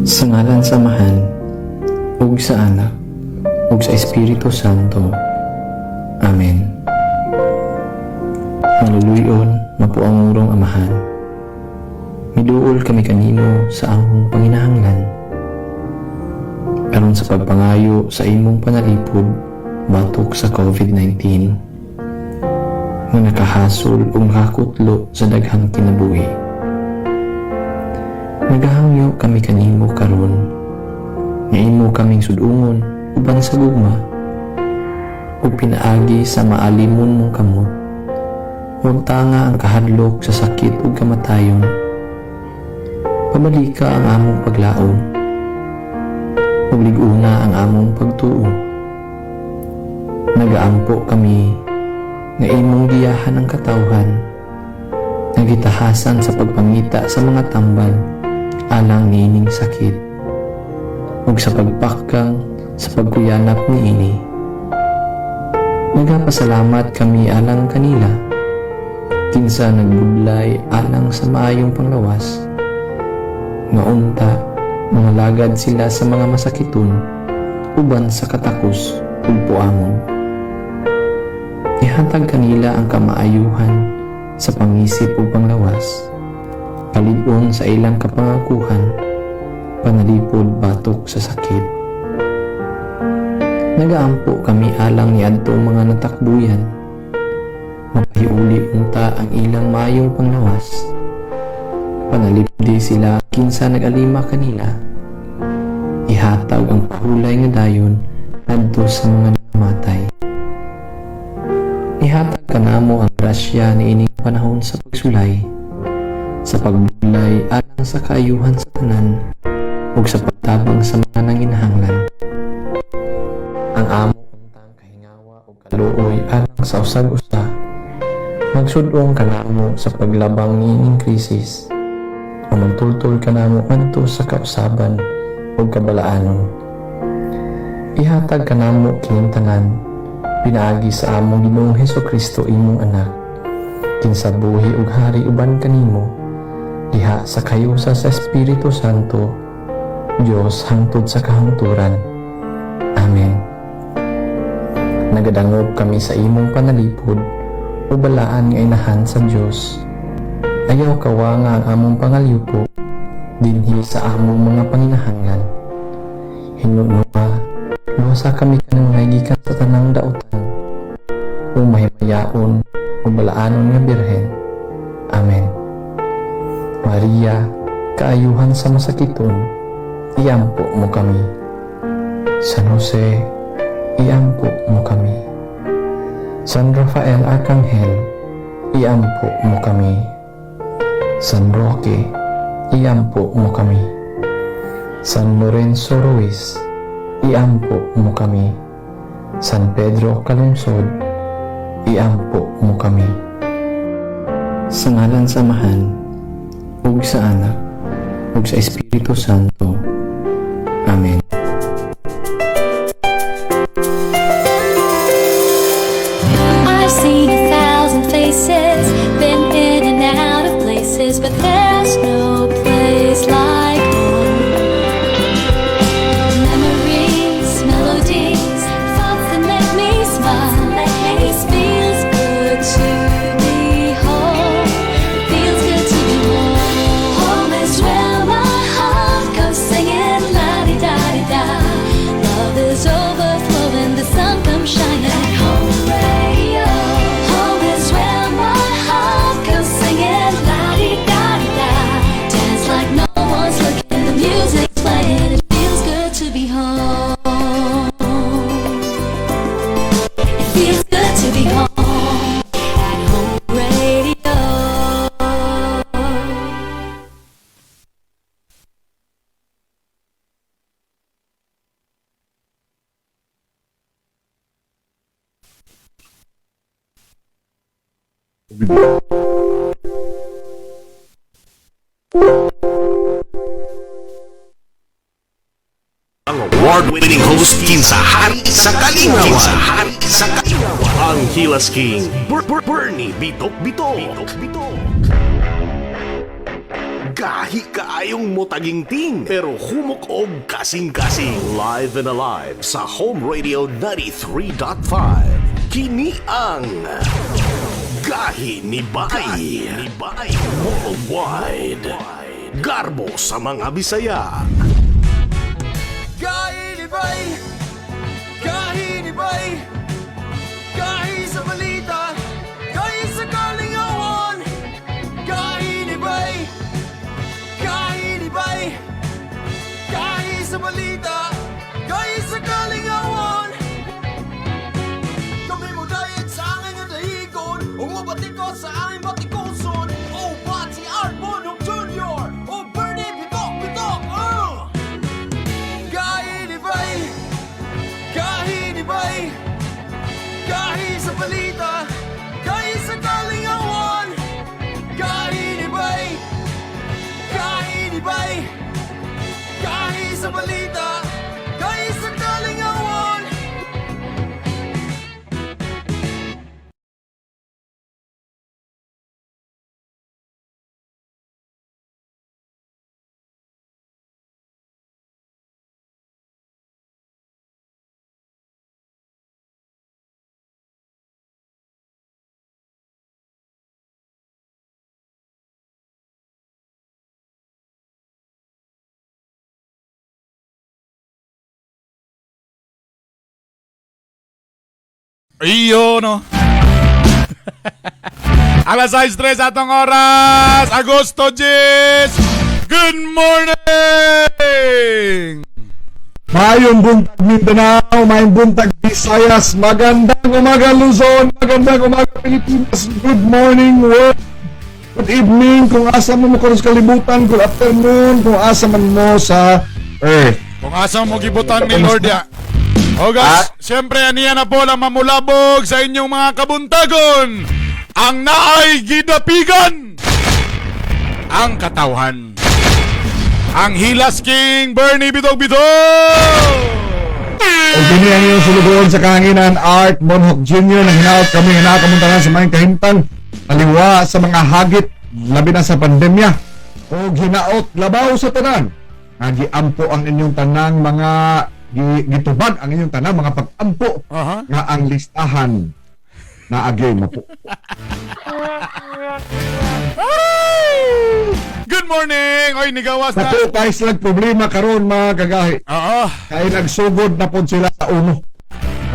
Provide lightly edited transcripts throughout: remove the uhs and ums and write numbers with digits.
Sa ngalan samahan, ug sa Anak, ug sa Espiritu Santo. Amen. Maluluyon, mapuangurong Amahan, miduol kami kanimo sa among panginahanglan. Karon sa pagpangayo sa imong panalipod batok sa COVID-19 nga nakahasol ug nakakutlo sa daghang kinabuhi. Nagahangyo kami kanimo karon nga imo kaming sudungon uban sa gugma ug pinaagi sa maalimon mong kamot. Huwag tanga ang kahadlok sa sakit ug kamatayon. Pabalika ang among paglaom ug lig-una ang among pagtuo. Nagaampo kami nga imong giyahan ang katawhan, nagitahasan sa pagpangita sa mga tambal alang niining sakit ug sa pagpakgang sa pagkuyanap niini. Nagapasalamat kami alang kanila kinsa nagbudlay alang sa maayong panglawas nga unta mga lagad sila sa mga masakiton uban sa katakos ug puangon. Ihatag kanila ang kamaayuhan sa pangisip ug panglawas, kalibon sa ilang kapangakuhan, panalipod batok sa sakit. Nagaampo kami alang niadtong mga natakbuyan, mapahiuli unta ang ilang maayong panglawas. Panalipdi sila kinsa nag-alima kanila, ihatag ang pahulay nga dayon adto sa mga namatay. Ihatag kanamo ang grasya niining panahon sa pagsulay, sa pagbulay alang sa kaayuhan sa tanan ug sa pagtabang sa mga nanginahanglan. Ang amo untang kahingawa ug kaluoy alang sa usag-usa, magsudong kanamo sa paglabang niining krisis o magtultol kanamo ngadto sa kausaban ug kabalaanon. Ihatag kanamo kining tanan pinaagi sa among Ginoong Hesukristo imong anak, kinsa buhi ug hari uban kanimo diha sa kayusa sa Espiritu Santo, Dios hangtod sa kahangturan. Amen. Nagadangob kami sa imong panalipod o balaan nga inahan sa Dios. Ayaw kawa nga ang among pangalyupo dinhi sa among mga panginahanglan. Hinunua, luwasa kami kanang gikan sa tanang dautan o mahimayaon o balaanon nga Birhen. Amen. Maria, kaayuhan sa masakiton, iampo mo kami. San Jose, iampo mo kami. San Rafael Arcangel, iampo mo kami. San Roque, iampo mo kami. San Lorenzo Ruiz, iampo mo kami. San Pedro Calungsod, iampo mo kami. Sa ngalan samahan, ug sa Anak, ug sa Espiritu Santo. Amen. I've seen 1,000 faces, been in and out of places, but there's no place like home. Memories, melodies, thoughts that make me smile. It feels good to be home. It feels good to be home. Home is where my heart goes singing la-di-da-di-da. Love is overflowing, the sun comes shining. Home radio. Home is where my heart goes singing la-di-da-di-da. Dance like no one's looking, the music's playing. It feels good to be home. It feels good to be home at Home Radio. Ang award-winning host kinsa hari sa kalingawan. Ang Hilas King, Bernie Bitok Bitok. Gahi kaayong motagingting pero humok og kasing-kasing. Live and alive sa Home Radio 93.5. Kini ang Gahi ni Bay. Worldwide. Garbo sa mga Bisaya. Gahi ni Bay! Gahi ni Bay! Gahi sa balita! Gahi sa kalingawan! Gahi ni Bay! Gahi ni Bay! Gahi sa balita! Gahi sa kalingawan! Kami mo dahil sa aking adahigon umabatid ko sa aking batikoson o bati Arbon of Junior o Bernie Bitok! Gahi ni Bay! Gahi ni Bay! Gahi sa balita! Gahi sa kalingawan! Gahi ni Bay! Gahi ni Bay! Gahi sa balita! Gahi sa kalingawan! Iyo, no? Alas 6:03 atong oras, Agosto 10. Good morning! Mayong buntag Mindanao, mayong buntag Visayas, magandang umaga Luzon, magandang umaga Pilipinas, good morning world, good evening, kung asa mo sa kalibutan, good afternoon, kung asa man mo sa earth. Kung asa mo gibutan ni Lord ya. O guys, siyempre aniya na po lang mamulabog sa inyong mga kabuntagon. Ang naay gidapigan. Ang katawhan. Ang Hilas King Bernie Bitog-Bitog. O gini ang iyong sulugoon sa kahanginan, Art Bonhoc Jr. na hinaot kami nga nakamuntangan sa mga kahimtang aliwa sa mga hagit, labi na sa pandemya. O hinaot labaw sa tanan. Nagiampo ang inyong tanang mga gitubag ang inyong tanang mga pag-ampo nga ang listahan na agay mapo. Good morning! Oy, nigawas na. Nato tayo silang problema karon mga kagahi. Oo. Kaya nagsugod na po sila sa uno.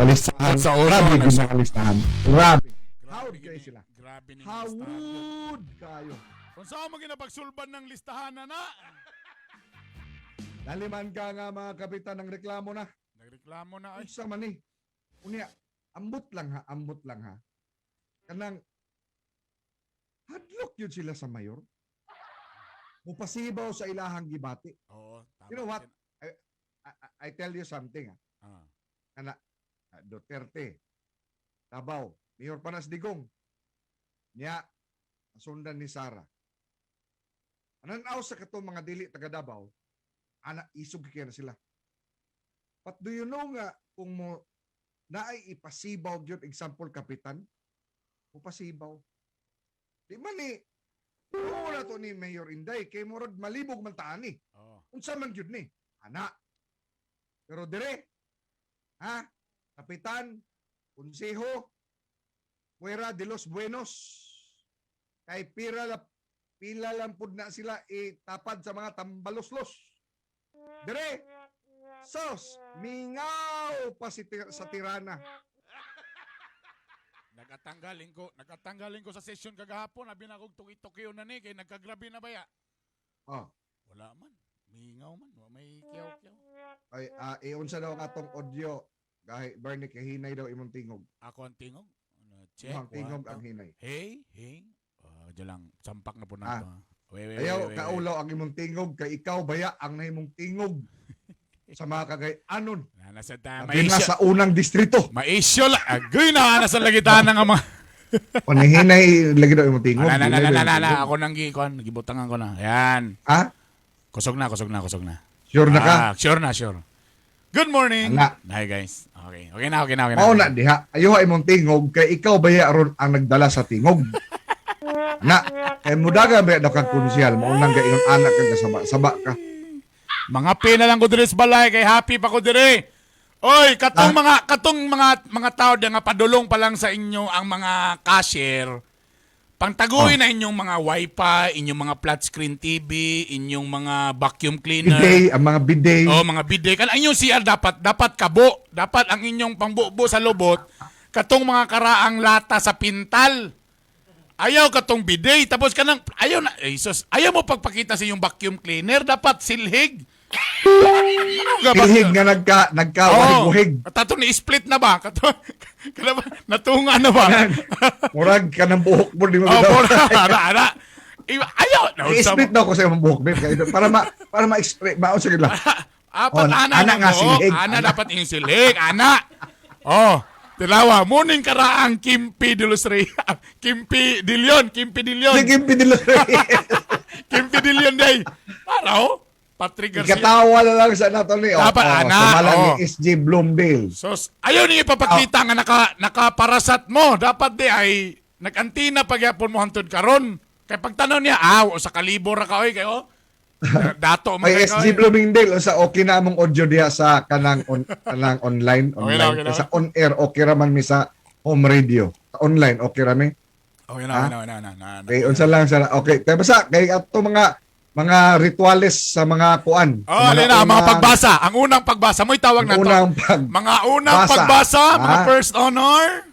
Kalistahan. Sa uno, Grabe din nagsugod. ang kalistahan. Grabe. Howd kayo sila. Grabe ni Howd kayo. Kung saan mo ginapagsulban ng listahan na. Naliman ka nga mga kapitan ng reklamo na. Nagreklamo na ay. Ay, sa mani. Unya, ambot lang ha. Kanang, hadlok yun sila sa mayor. Mupasibaw sa ilahang gibati. Oo, tama. You know what? I tell you something ha. Ah. Kana, Duterte, Davao, Mayor Panas Digong, niya, sundan ni Sara. Ananaw sa katong mga dili taga Davao, anak isog kaya na sila. But do you know nga kung mo naay ipasibaw yun, example kapitan, upasibaw. Di man ni, wala to ni Mayor Inday, kay Murad malibog man taan ni. Oo. Unsa man yun ni, anak. Pero dire, ha, kapitan, konseho, Fuera de los Buenos, kay pila lang pud na sila itapad sa mga tambaloslos. Dire, sos, mingaw pa sa tirana. Nagkatanggalin ko sa session kagahapon, abi na kog tuki-tukiyo na ni kay nagkagrabe na baya. Oh, Wala man. Mingaw man, wa may kiyaw-kiyaw. ay, iunsa daw katong audio. Gahi, Bernie, kahinay daw imong tingog. Ako ang tingog. Check. Imong tingog one, ang two. hinay. Hey. Diyan lang, sampak na po na ito. Wait. Ayaw, kaulaw ang imong tingog, kay ikaw baya ang nahimong tingog sa mga kagay-anon. Nasa ta, Pati na sa unang distrito. maisyo la. Agoy na, nasa lagitan ng mga. Panihinay, lagi daw imong tingog. Na. Ako nang gibutangan ko na. Yan. Ha? Kusog na. Sure na ka? Sure. Good morning. Ana. Hi guys. Okay na. Mao na diha. Ayaw imong tingog, kay ikaw baya ron ang nagdala sa tingog. Na, Kaya mudaga ba daw kang konsyal, maunang gaingon anak ka saba ka. Mga pina lang ko diri sa balay kay happy pa ko diri. Oy, katong mga tao nga padulong pa lang sa inyo ang mga cashier. Pangtaguin na inyong mga wifi, inyong mga flat screen TV, inyong mga vacuum cleaner. Bidet, ang mga bidet. Oh, mga bidet. Kan inyong CR dapat kabo. Dapat ang inyong pangbubo sa lubot katong mga karaang lata sa pintal. Ayaw katong bidet tapos kanang ayaw na Jesus, ayaw mo pagpakita sa inyong vacuum cleaner, dapat silhig. Pilhig nga nagkawahig-wahig. Tato ni split na ba? Natunga na ba? Murag ka ng buhok mo, di mo Oh, bitaw. ana. Ayaw. I-split daw ko sa imong buhok, babe. Para ma-express, maon sa gila. Apat Oh, ana ana nga silhig. Ana dapat yung silhig. Ana. Oh, tilawa. Muning karaang Kimpi Dilusri. Kimpi Dilyon. Sige, pidilo. Kimpi Dilyon day. Para Patrick Garcia. Ikatawa na lang sa nato ni. Dapat, ana, Samalan oh. ni SG Bloomdale. Sos, ayaw niyo ipapakita nga nakaparasat mo. Dapat di ay nag-antina pagyapon mo hantod karon. Kay pagtanaw niya, o sa kalibor ra ka oy kayo. Dato mo May kayo. SG Bloomingdale o sa okay na among audio diha sa kanang online. Okay na. Sa on air okay ra man mi sa home radio. Sa online okay ra mi. Okay na. Okay, unsa lang sa okay. Kaya basta kay ato mga rituales sa mga kuan. Oh, alin na, mga pagbasa. Ang unang pagbasa mo itawag na to. Mga unang Basa. pagbasa, mga Ah. first honor.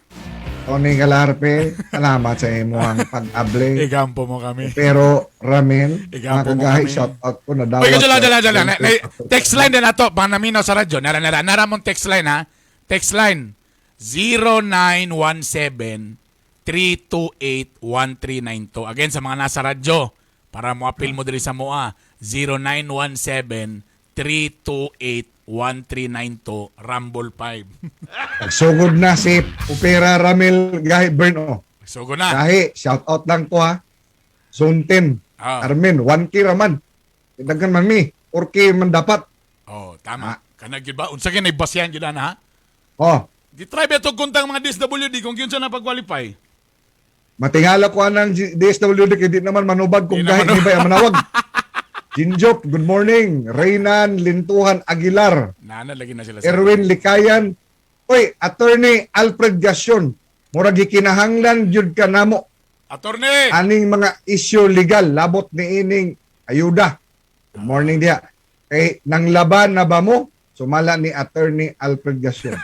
Tony Galarpe, salamat sa imo ang pag-able. Igampo mo kami. Pero Ramel, Igampo mga mo kagahi, kami. shout out ko na daw. Uy, dyan. Text line din na to. Pang naminaw sa radyo. Nara mong text line ha. Text line 0917-328-1392. Again, sa mga nasa radyo, para mo appeal mo diri sa MOA, 0917-328-1392, Rumble 5. Sugod na si Opera Ramel Gahi Berno. Sugo na. Gahi, shout out lang ko ha. Zone 10. Ah. Armin, 1K raman. Dagan man mi. 4K man dapat. Oh, tama. Kanag yun ba? Unsa kaya naibasyan yun na ha? Oh, Gitry ba ito kuntang mga DSWD kung yun siya napag-qualify? matingala ko anang DSWD kay di naman manubag kung Di gahi naman- ni ba manawag. Jinjop, good morning. Reynan Lintuhan Aguilar. Nana, lagi na sila Erwin Likayan. Oy, Attorney Alfred Gasyon. Murag gikinahanglan jud ka namo Attorney! aning mga issue legal labot ni ining ayuda. Good morning dia. Kay nang laban na ba mo? Sumala ni Attorney Alfred Gasyon.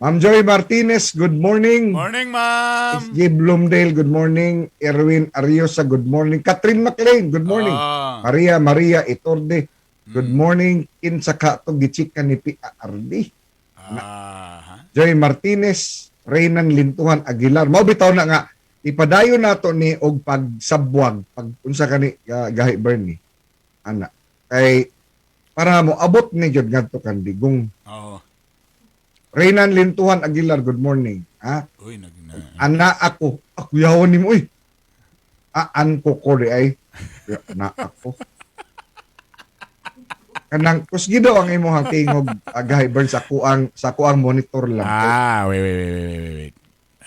Ma'am Joy Martinez, good morning. Morning, ma'am! SG Bloomdale, good morning. Erwin Ariosa, good morning. Catherine McLean, good morning. Ah. Maria Itorde, good morning. Kinsa ka to gichika ni PRD. Joy Martinez, Reynan Lintuhan Aguilar. Mao bitaw na nga ipadayon nato ni og pagsabwag pag unsa kani gahi Bernie. Ana. Kay para mo abot ni jud ngadto kan digong. Oo. Reynan Lintuhan Aguilar, good morning. Ha? Uy, Ana ako yawon nimo uy. Aan ko ko di ay. Na ako. Kanang kusgido ang imong tingog gahi Bern sa kuang monitor lang. Wait.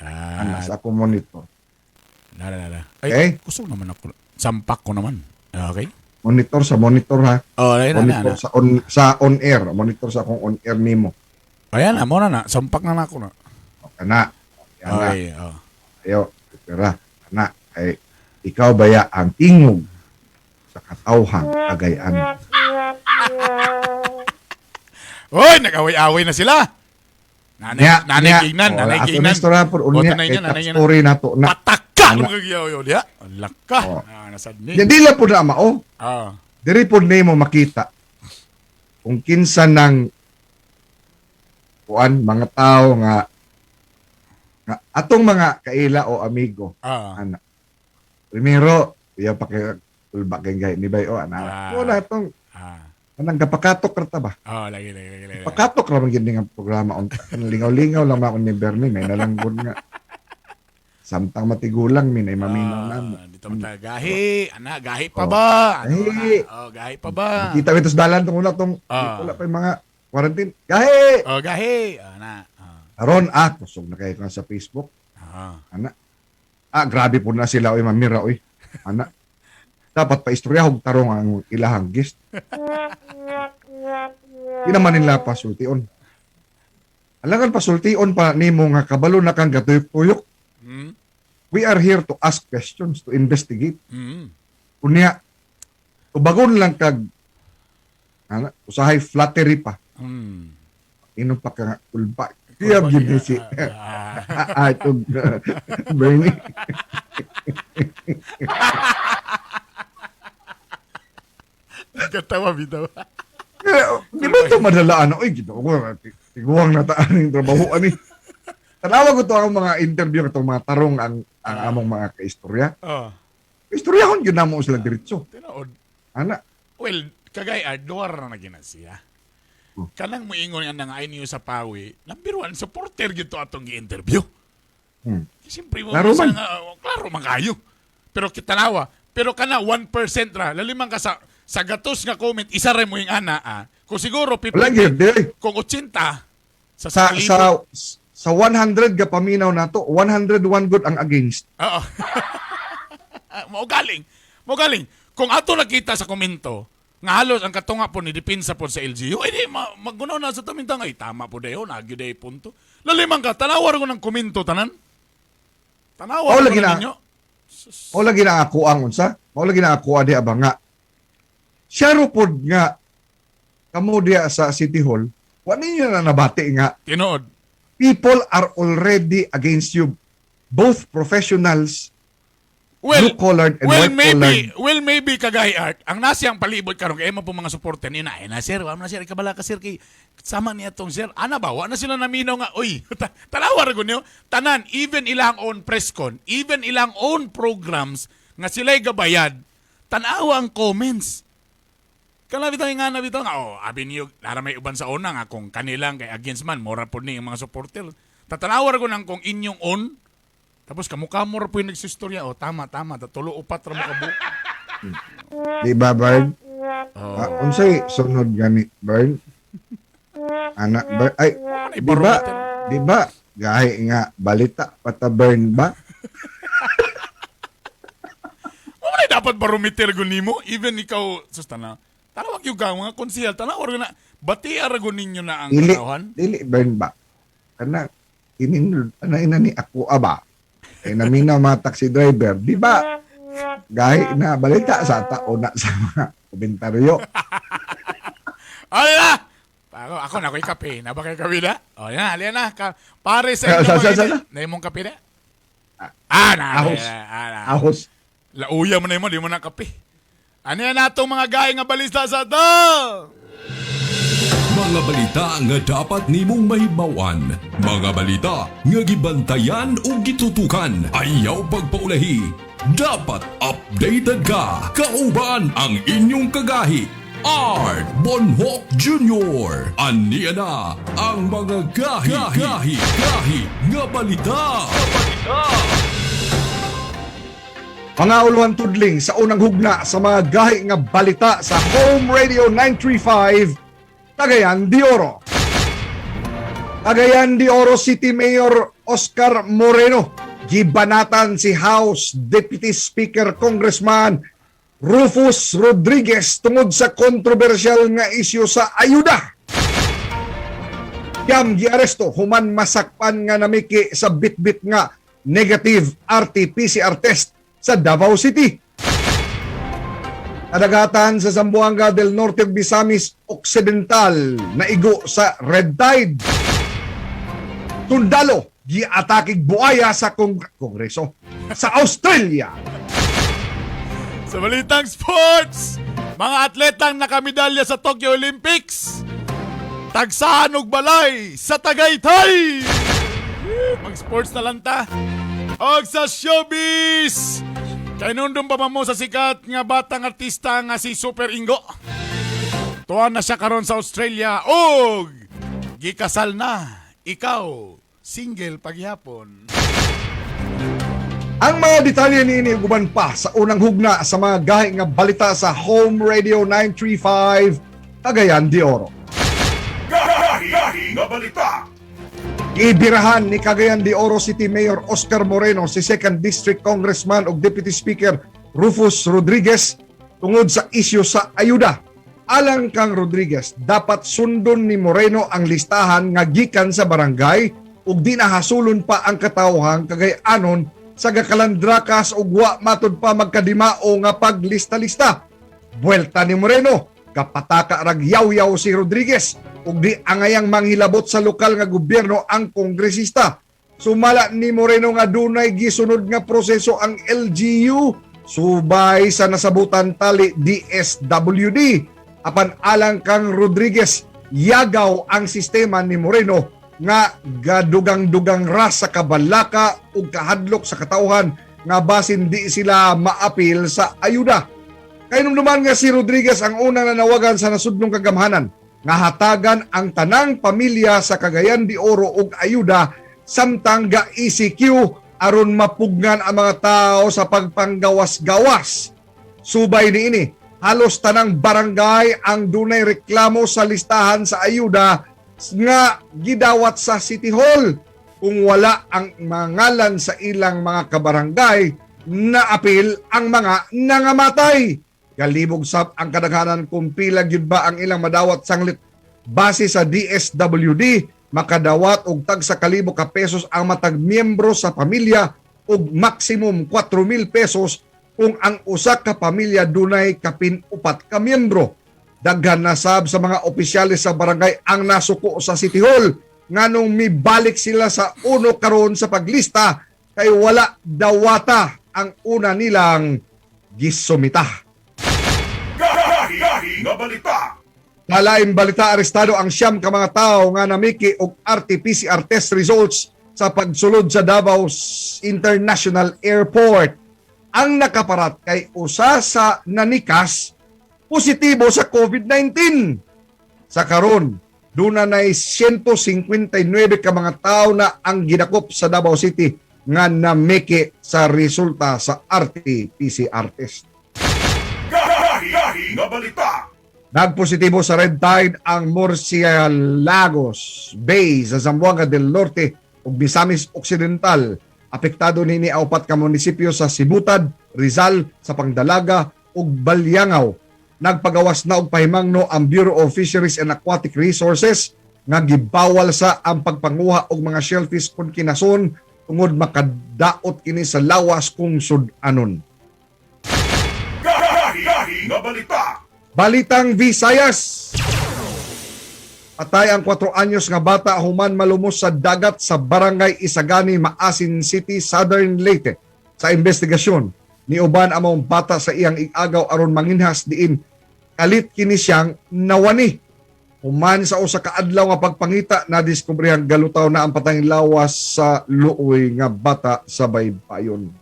Ana sa akong monitor. Nara. Okay. Ay, gusto naman ako. Sampak ko naman. Okay? Monitor sa monitor ha. Oh, ayun Monitor sa on air, monitor sa akong on air nimo. Ayan na, muna na. Sampak na ako na. Kana. Ana. Okay, oh. Ayo, pera. Ana ay ikaw baya ang tingog sa katawhang Cagayan. Uy, nag-away-away na sila. Nanay Gignan. Ato na istorya po. Unya, Nanay top Gignan. story na to. Na, Pataka! Ano kagyaw diya? Laka. Oh. Nasad ni. Di lang po na mao. Ah. Diri po na mo makita kung kinsa ng kuan mga tao nga atong mga kaila o amigo. Ana. Primero, iya pa kay ulba kay gay ni bayo ana. Wala tong anang kapakatok rata ba? Lagi. Pakatok ra man gid nga programa on lingaw-lingaw lang ma ni Bernie may nalanggod nga. Samtang matigulang min ay maminaw namo. Dito man tayo. Gahi. Ana, gahi pa ba? Gahi. Gahi pa ba? Kita ito sa dalan tong una tong wala pa yung mga quarantine. Gahi! Gahi. Ana. Aron kusog na kayo sa Facebook. Ana. Grabe po na sila, oy, mamira, oy. Ana. Dapat pa istoryahog tarong ang ilahang guest. Di naman nila pasultion. Alangan pasultion pa nimo nga kabalo na kang gatuyok-tuyok. Mm. We are here to ask questions, to investigate. Mm. Unya, tubagon lang kag usahay flattery pa. Mm. Inom pa ka nga ulpa. Kaya gini si Atog Bernie. Katawa bitaw. Di ba ito madalaan? Uy, gito ko. Tiguang nataan yung trabaho. Tanawa ko to ang mga interview itong mga tarong ang among mga kaistorya. Oh. Istorya ko yun na mo sila diretso. Tinood. Ana, Well, kagay duwar na nagina siya. Kanang moingon nga nga niyo sa Pawi, number 1 supporter gito atong gi-interview. Siyempre mo Klaro man. klaro man kayo. Pero kitanawa, pero kana 1% ra, lalimang ka sa gatos nga comment, isa ra mo yung ana. Kung siguro wala gyud di. kung 80 sa Sa 1,000. sa 100 ka paminaw nato, 101 good ang against. Oo. Mo galing. Kung ato nakita sa komento, nga halos ang katunga po ni depensa po sa LGU, di maggunaw na sa tamintang, ay tama po dayo, nagyo dayo punto. Lalimang ka, tanawar ko ng komento, tanan. Tanawar ko lagi na na. ninyo. Mao lagi na ako ang unsa? Mao lagi na ako adi abang nga. Siya ro pod nga kamo diya sa City Hall, wa ninyo na nabati nga Tinood. people are already against you. Both professionals, blue-collared and white-collared. Maybe kagay art, ang nasiyang palibot karon kay mo po mga supporter ni na sir, wa na sir kabala ka sir kay sama niya tong sir. Ana ba wa na sila naminaw nga oy. Talawar ko niyo. Tanan even ilang own press con, even ilang own programs nga sila'y gabayad. Tanawa ang comments. Kala bitaw nga na bitaw nga abi niyo lara may uban sa una nga kung kanilang kay against man mora pod ni ang mga supporter. Tatanawar ko nang kung inyong own. Tapos kamukha mo ra po yung nagsistorya. Tama. Tulo upat ra mo kabu. Di ba, Bern? Unsay sunod gani, Bern? Anak, Bern? Ay, di ba? Gahi nga, balita, pata Bern ba? Wala dapat barometer ko nimo. Even ikaw, sustana. Tanawag yung ka, mga konsihal. Tanawag na, bati aragon ninyo na ang kanawan? Dili, Bern ba? Kana, ina ni ako aba. Naminaw mga taxi driver, di ba? Gahi na balita sa tao na sa mga komentaryo. Ano na? Ako na ako'y kape. Nabakay kape na? O yan, alin na. Pare sa inyo. Na imong kape na? Ahos. Lauya mo na mo, di mo na kape. Ano yan natong mga gaya nga balista sa to? Mga balita nga dapat nimong mahibawan. Mga balita nga gibantayan o gitutukan. Ayaw pagpaulahi. Dapat updated ka. Kauban ang inyong kagahi. Art Bonhoc Jr. Aniya na ang mga gahi nga balita. Mga uluhan tudling sa unang hugna sa mga gahi nga balita sa Home Radio 935 Cagayan de Oro. Cagayan de Oro City Mayor Oscar Moreno gibanatan si House Deputy Speaker Congressman Rufus Rodriguez tungod sa kontrobersyal nga isyu sa ayuda. Yam giaresto human masakpan nga namiki sa bitbit nga negative RT-PCR test sa Davao City. Kadagatan sa Zamboanga del Norte ug Misamis Occidental naigo sa red tide. Sundalo giatakig buaya sa Kongreso sa Australia. Sa balitang sports, mga atletang nakamedalya sa Tokyo Olympics, tagsahan og balay sa Tagaytay. Mag-sports na lang ta. Og sa showbiz, kay nundong pa mo sa sikat nga batang artista nga si Super Ingo. Tuwan na siya karon sa Australia og gikasal na. Ikaw, single paghihapon. Ang mga detalye niini uban pa sa unang hugna sa mga gahi nga balita sa Home Radio 935 Cagayan de Oro. Gahi nga balita. Ibirahan ni Cagayan de Oro City Mayor Oscar Moreno si 2nd District Congressman ug Deputy Speaker Rufus Rodriguez tungod sa isyu sa ayuda. Alang kang Rodriguez, dapat sundon ni Moreno ang listahan nga gikan sa barangay ug di nahasulon pa ang katawhang Cagayanon sa gakalandrakas ug wa matud pa magkadimao nga paglista-lista. Buelta ni Moreno, kapataka rag yaw-yaw si Rodriguez ug di angayang manghilabot sa lokal nga gobyerno ang kongresista. Sumala ni Moreno nga dunay gisunod nga proseso ang LGU subay sa nasabutan tali DSWD. Apan alang kang Rodriguez, yagaw ang sistema ni Moreno nga gadugang-dugang ras sa kabalaka ug kahadlok sa katawhan nga basin di sila maapil sa ayuda. Kainumduman nga si Rodriguez ang unang nanawagan sa nasudnong kagamhanan nga hatagan ang tanang pamilya sa Cagayan de Oro og ayuda samtang ga ECQ aron mapugnan ang mga tao sa pagpanggawas-gawas. Subay niini, halos tanang barangay ang dunay reklamo sa listahan sa ayuda nga gidawat sa City Hall. Kung wala ang mangalan sa ilang mga kabarangay, naapil ang mga nangamatay. Galibog sab ang kadaghanan kung pila gyud ba ang ilang madawat sanglit. Base sa DSWD, makadawat og tag sa kalibo ka pesos ang matag miyembro sa pamilya ug maximum 4,000 pesos kung ang usa ka pamilya dunay kapin 4 ka miyembro. Daghan na sab sa mga opisyalis sa barangay ang nasuko sa City Hall nganong mibalik sila sa uno karon sa paglista kay wala dawata ang una nilang gisumita. Gahi nga balita. Nalaing balita, arestado ang 9 ka mga tao nga namiki og RT-PCR test results sa pagsulod sa Davao International Airport. Ang nakaparat kay usa sa nanikas positibo sa COVID-19. Sa karon, duna na 159 ka mga tao na ang ginakop sa Davao City nga namiki sa resulta sa RT-PCR test. Gahi nga balita. Nagpositibo sa red tide ang Murciélagos Bay sa Zamboanga del Norte ug Misamis Occidental. Apektado nini 4 ka munisipyo sa Sibutad, Rizal, sa Pangdalaga ug Balyangaw. Nagpagawas na og pahimangno ang Bureau of Fisheries and Aquatic Resources nga gibawal sa ang pagpanguha og mga shellfish kun kinason tungod makadaot kini sa lawas kung sudanon. Gahi nga balita. Balitang Visayas. Patay ang 4 anyos nga bata human malumos sa dagat sa barangay Isagani, Maasin City, Southern Leyte. Sa investigasyon, niuban among bata sa iyang igagaw aron manginhas diin kalit kini siyang nawani. Human sa usa ka adlaw nga pagpangita na diskubrehang galutaw na ang patayng lawas sa luoy nga bata sa baybayon.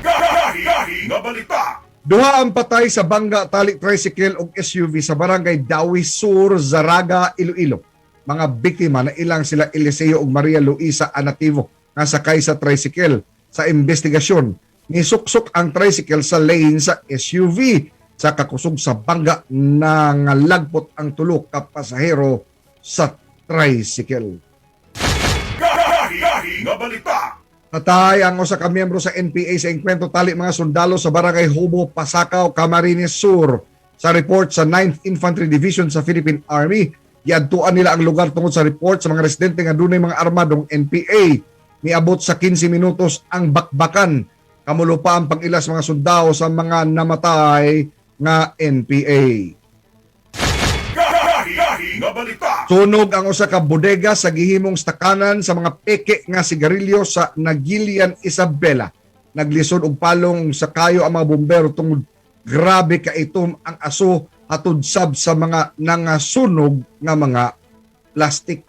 Gahi nga balita. Duha ang patay sa bangga tali tricycle ug SUV sa barangay Dawi Sur, Zaraga, Iloilo. Mga biktima na ilang sila Eliseo ug Maria Luisa Anativo nga sakay sa tricycle. Sa investigasyon, nisuksok ang tricycle sa lane sa SUV. Sa kakusog sa bangga nangalagpot ang tulo ka pasahero sa tricycle. Gahi nga balita. Natay ang usa ka miyembro sa NPA sa engkwentro tali mga sundalo sa barangay Hubo, Pasakaw, Camarines Sur. Sa report sa 9th Infantry Division sa Philippine Army, giadtuan nila ang lugar tungod sa report sa mga residente nga dunay mga armadong NPA. Niabot sa 15 minutos ang bakbakan. Kamulo pa ang pag-ilas mga sundalo sa mga namatay nga NPA. Gahi nga balita. Sunog ang usa ka bodega sa gihimong stakanan sa mga peke nga sigarilyo sa Nagilian, Isabela. Naglisod og palong sa kayo ang mga bombero tungod grabe ka itom ang aso hatod sab sa mga nangasunog nga mga plastik.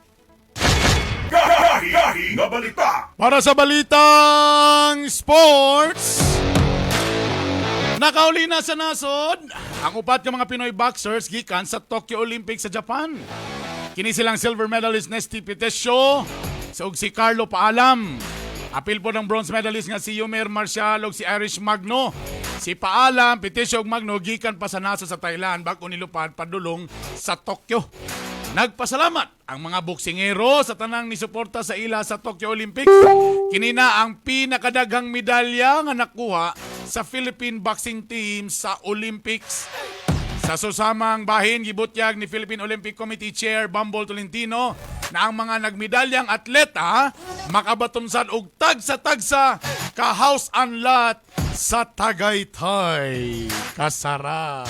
Gahi nga balita. Para sa balitang sports, nakauli na sa nasod ang 4 ka mga Pinoy boxers gikan sa Tokyo Olympics sa Japan. Kini silang silver medalist Nesty Pitesio ug si Carlo Paalam. Apil po ng bronze medalist nga si Yumer Marcial ug si Irish Magno. Si Paalam, Pitesio ug Magno gikan pa sa nasa sa Thailand bago nilupad padulong sa Tokyo. Nagpasalamat ang mga boksingero sa tanang ni suporta sa ila sa Tokyo Olympics. Kinina ang pinakadaghang medalya nga nakuha sa Philippine boxing team sa Olympics. Sa susamang bahin, gibutyag ni Philippine Olympic Committee Chair Bambol Tolentino na ang mga nagmedalyang atleta makabatumsan og tagsa-tagsa ka house and lot sa Tagaytay. Kasara.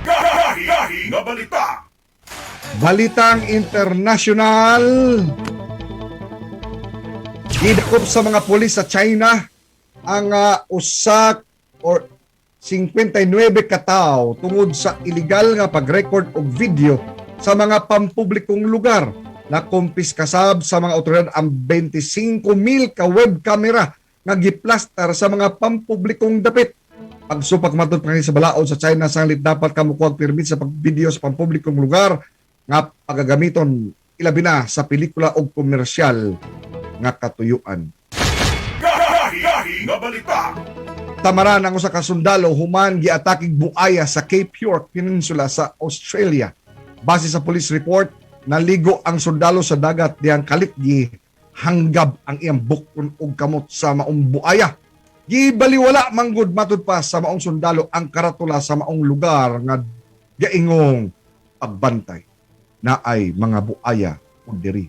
Gahi nga balita. Balitang international. Gidakop sa mga pulis sa China ang usak or 59 katao tungod sa illegal nga pag-record og video sa mga pampublikong lugar. Nakumpiskasab sa mga otoridad ang 25,000 ka web camera nga giplaster sa mga pampublikong dapit. Pagsupak matod pa sa balaod sa China sanglit dapat kamukuha permit sa pagvideo sa pampublikong lugar nga pagagamiton ilabi na sa pelikula o komersyal nga katuyuan. Gahi nga balita. Tamaran ang usa ka sundalo human giatakig buaya sa Cape York Peninsula sa Australia. Base sa police report, naligo ang sundalo sa dagat diyang kalit hanggab ang iyang bukon og kamot sa maong buaya. Gibaliwala manggod matud pa sa maong sundalo ang karatula sa maong lugar nga gaingong pagbantay na ay mga buaya o diri.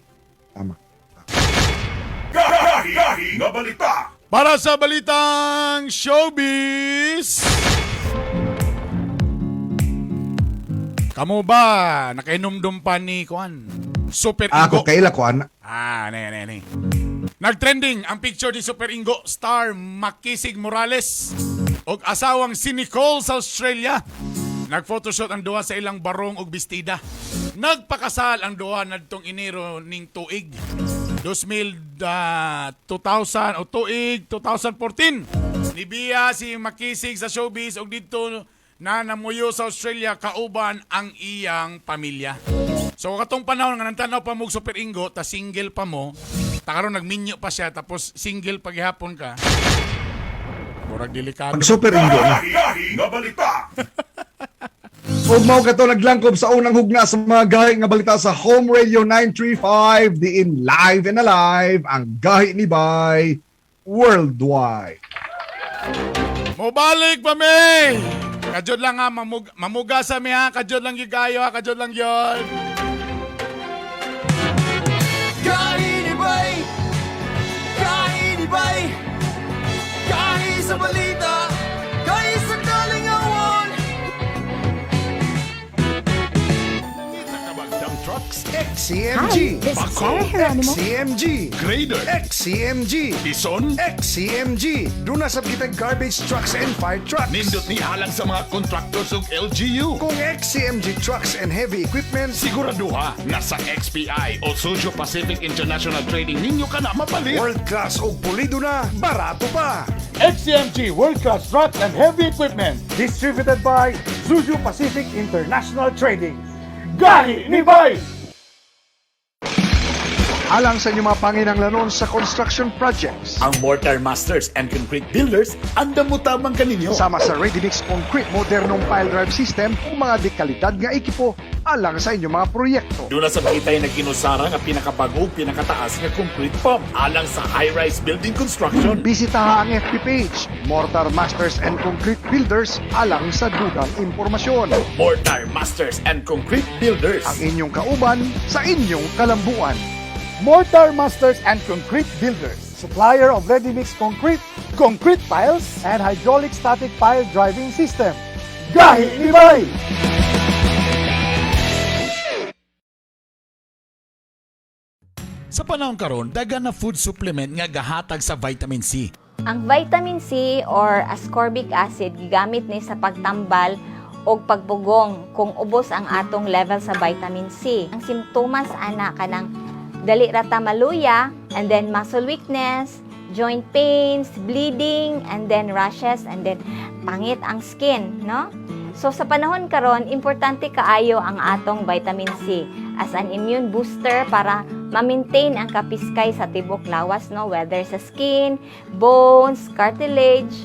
Tama. Gahi nga balita. Para sa balitang showbiz. Kamu ba nakainomdom pa ni Kuan? Super Ingo. Ako kaila ko ana. Ne. Nagtrending ang picture ni Super Ingo star Makisig Morales og asawang si Nicole sa Australia. Nag-photoshoot ang duha sa ilang barong og bestida. Nagpakasal ang duha nadtong Enero ning tuig 2000 o tuig 2014. Nibiya si Makisig sa showbiz og dito na namuyo sa Australia kauban ang iyang pamilya. So katong panahon nga nantanaw pa mo Super Ingo ta single pa mo, ta karon nagminyo pa siya tapos single paghihapon ka. Murag delikado. Pag Super Ingo na. Gahi nga balita. Ug mao kato naglangkob sa unang hugna sa mga gahi nga balita sa Home Radio 935 diin live and alive ang gahi ni Bay worldwide. Mobalik pa me. Kajod lang ha, mamuga sa mi ha, kajod lang gigayo ha, kajod lang yon. Gahi ni Bay! Gahi ni Bay! Gahi sa balita! Gahi sa kalingawan! XCMG! Hi, this is Sarah Geronimo. XCMG! Grader. XCMG! Bison. XCMG! Doon na sa kitang garbage trucks and fire trucks. Nindot ni halang sa mga contractors ug LGU. Kung XCMG trucks and heavy equipment, Siguraduha nga sa XPI o Sojo Pacific International Trading ninyo ka na mapalit. world class o pulido na, barato pa. XCMG World Class Trucks and Heavy Equipment, distributed by Zuju Pacific International Trading. Gahi ni Bay! Alang sa inyong mga panginanglanon sa construction projects. Ang Mortar Masters and Concrete Builders andam mo tamang kaninyo. Sama sa ready-mix concrete modernong pile drive system o mga dekalidad nga ekipo alang sa inyong mga proyekto. Doon na sa makitay na ginusara nga pinakabago, pinakataas nga concrete pump alang sa high-rise building construction. Bisitaha ang FB page, Mortar Masters and Concrete Builders alang sa dugang impormasyon. Mortar Masters and Concrete Builders. Ang inyong kauban sa inyong kalambuan. Mortar Masters and Concrete Builders, supplier of ready-mix concrete, concrete piles, and hydraulic static pile driving system. Gahi ni Bay! Sa panahon karon, dagan na food supplement nga gahatag sa vitamin C. Ang vitamin C or ascorbic acid gigamit ni sa pagtambal o pagpugong kung ubos ang atong level sa vitamin C. Ang simptomas ana kanang dali rata maluya, and then muscle weakness, joint pains, bleeding, and then rashes, and then pangit ang skin, no? So sa panahon karon, importante kaayo ang atong vitamin C as an immune booster para ma-maintain ang kapiskay sa tibok lawas, no? Whether sa skin, bones, cartilage,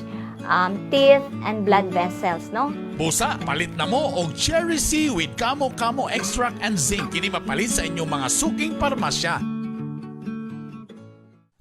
teeth, and blood vessels, no? Busa, palit na mo og cherry seaweed kamo extract and zinc kini mapalit sa inyong mga suking parmasya.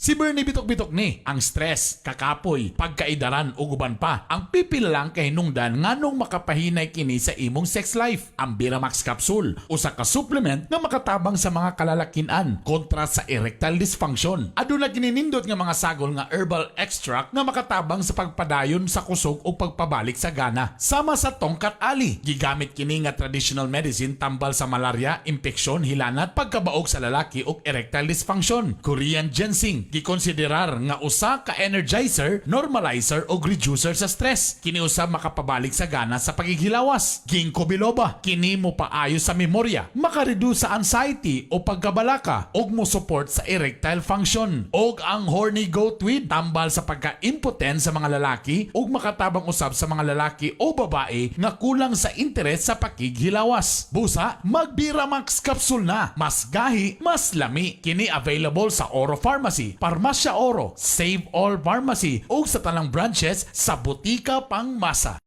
Si Bernie bitok-bitok ni, ang stress, kakapoy, pagkaidaran o guban pa. Ang pipil lang kay hinungdan nganong makapahinay kini sa imong sex life. Ang Biramax capsule, usa ka supplement nga makatabang sa mga kalalakinan kontra sa erectile dysfunction. Aduna gininindot nga mga sagol nga herbal extract nga makatabang sa pagpadayon sa kusog o pagpabalik sa gana. Sama sa tongkat ali, gigamit kini nga traditional medicine tambal sa malaria, impeksyon, hilanat, pagkabaog sa lalaki o erectile dysfunction. Korean ginseng, gikonsiderar nga usa ka energizer, normalizer o reducer sa stress. Kini usab makapabalik sa gana sa paghihilawas. Ginkgo biloba, kini mo paayo sa memorya, makareduce sa anxiety o pagkabalaka ug mo support sa erectile function. Og ang horny goat weed, tambal sa pagka-impotent sa mga lalaki ug makatabang usab sa mga lalaki o babae nga kulang sa interes sa pakighilawas. Busa, mag Biramax capsule na. Mas gahi, mas lami. Kini available sa Oro Pharmacy, Parmasya Oro, Save All Pharmacy o sa tanang branches sa Butika Pangmasa.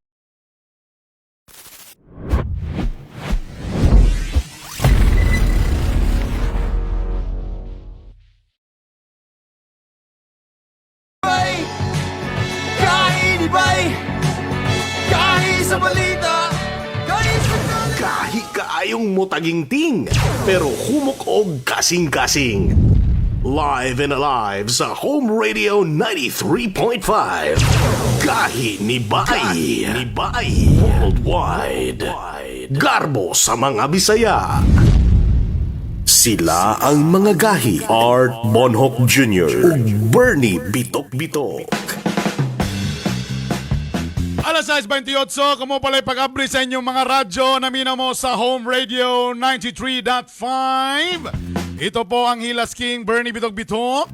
Bay, kain ibay, kain sa balita, kain sa Kahi kaayong motagingting, pero humok og kasing-kasing. Live and alive sa Home Radio 93.5. Kahi ni Bay. Worldwide. Garbo sa mga Bisaya. Sila ang mga gahi. Art Bonhoc Jr. ug Bernie Bitok-Bitok. Alas 6:28, kamo pala'y pag-abri sa inyong mga radyo na mo sa Home Radio 93.5. Ito po ang Hilas King, Bernie Bitok-Bitok.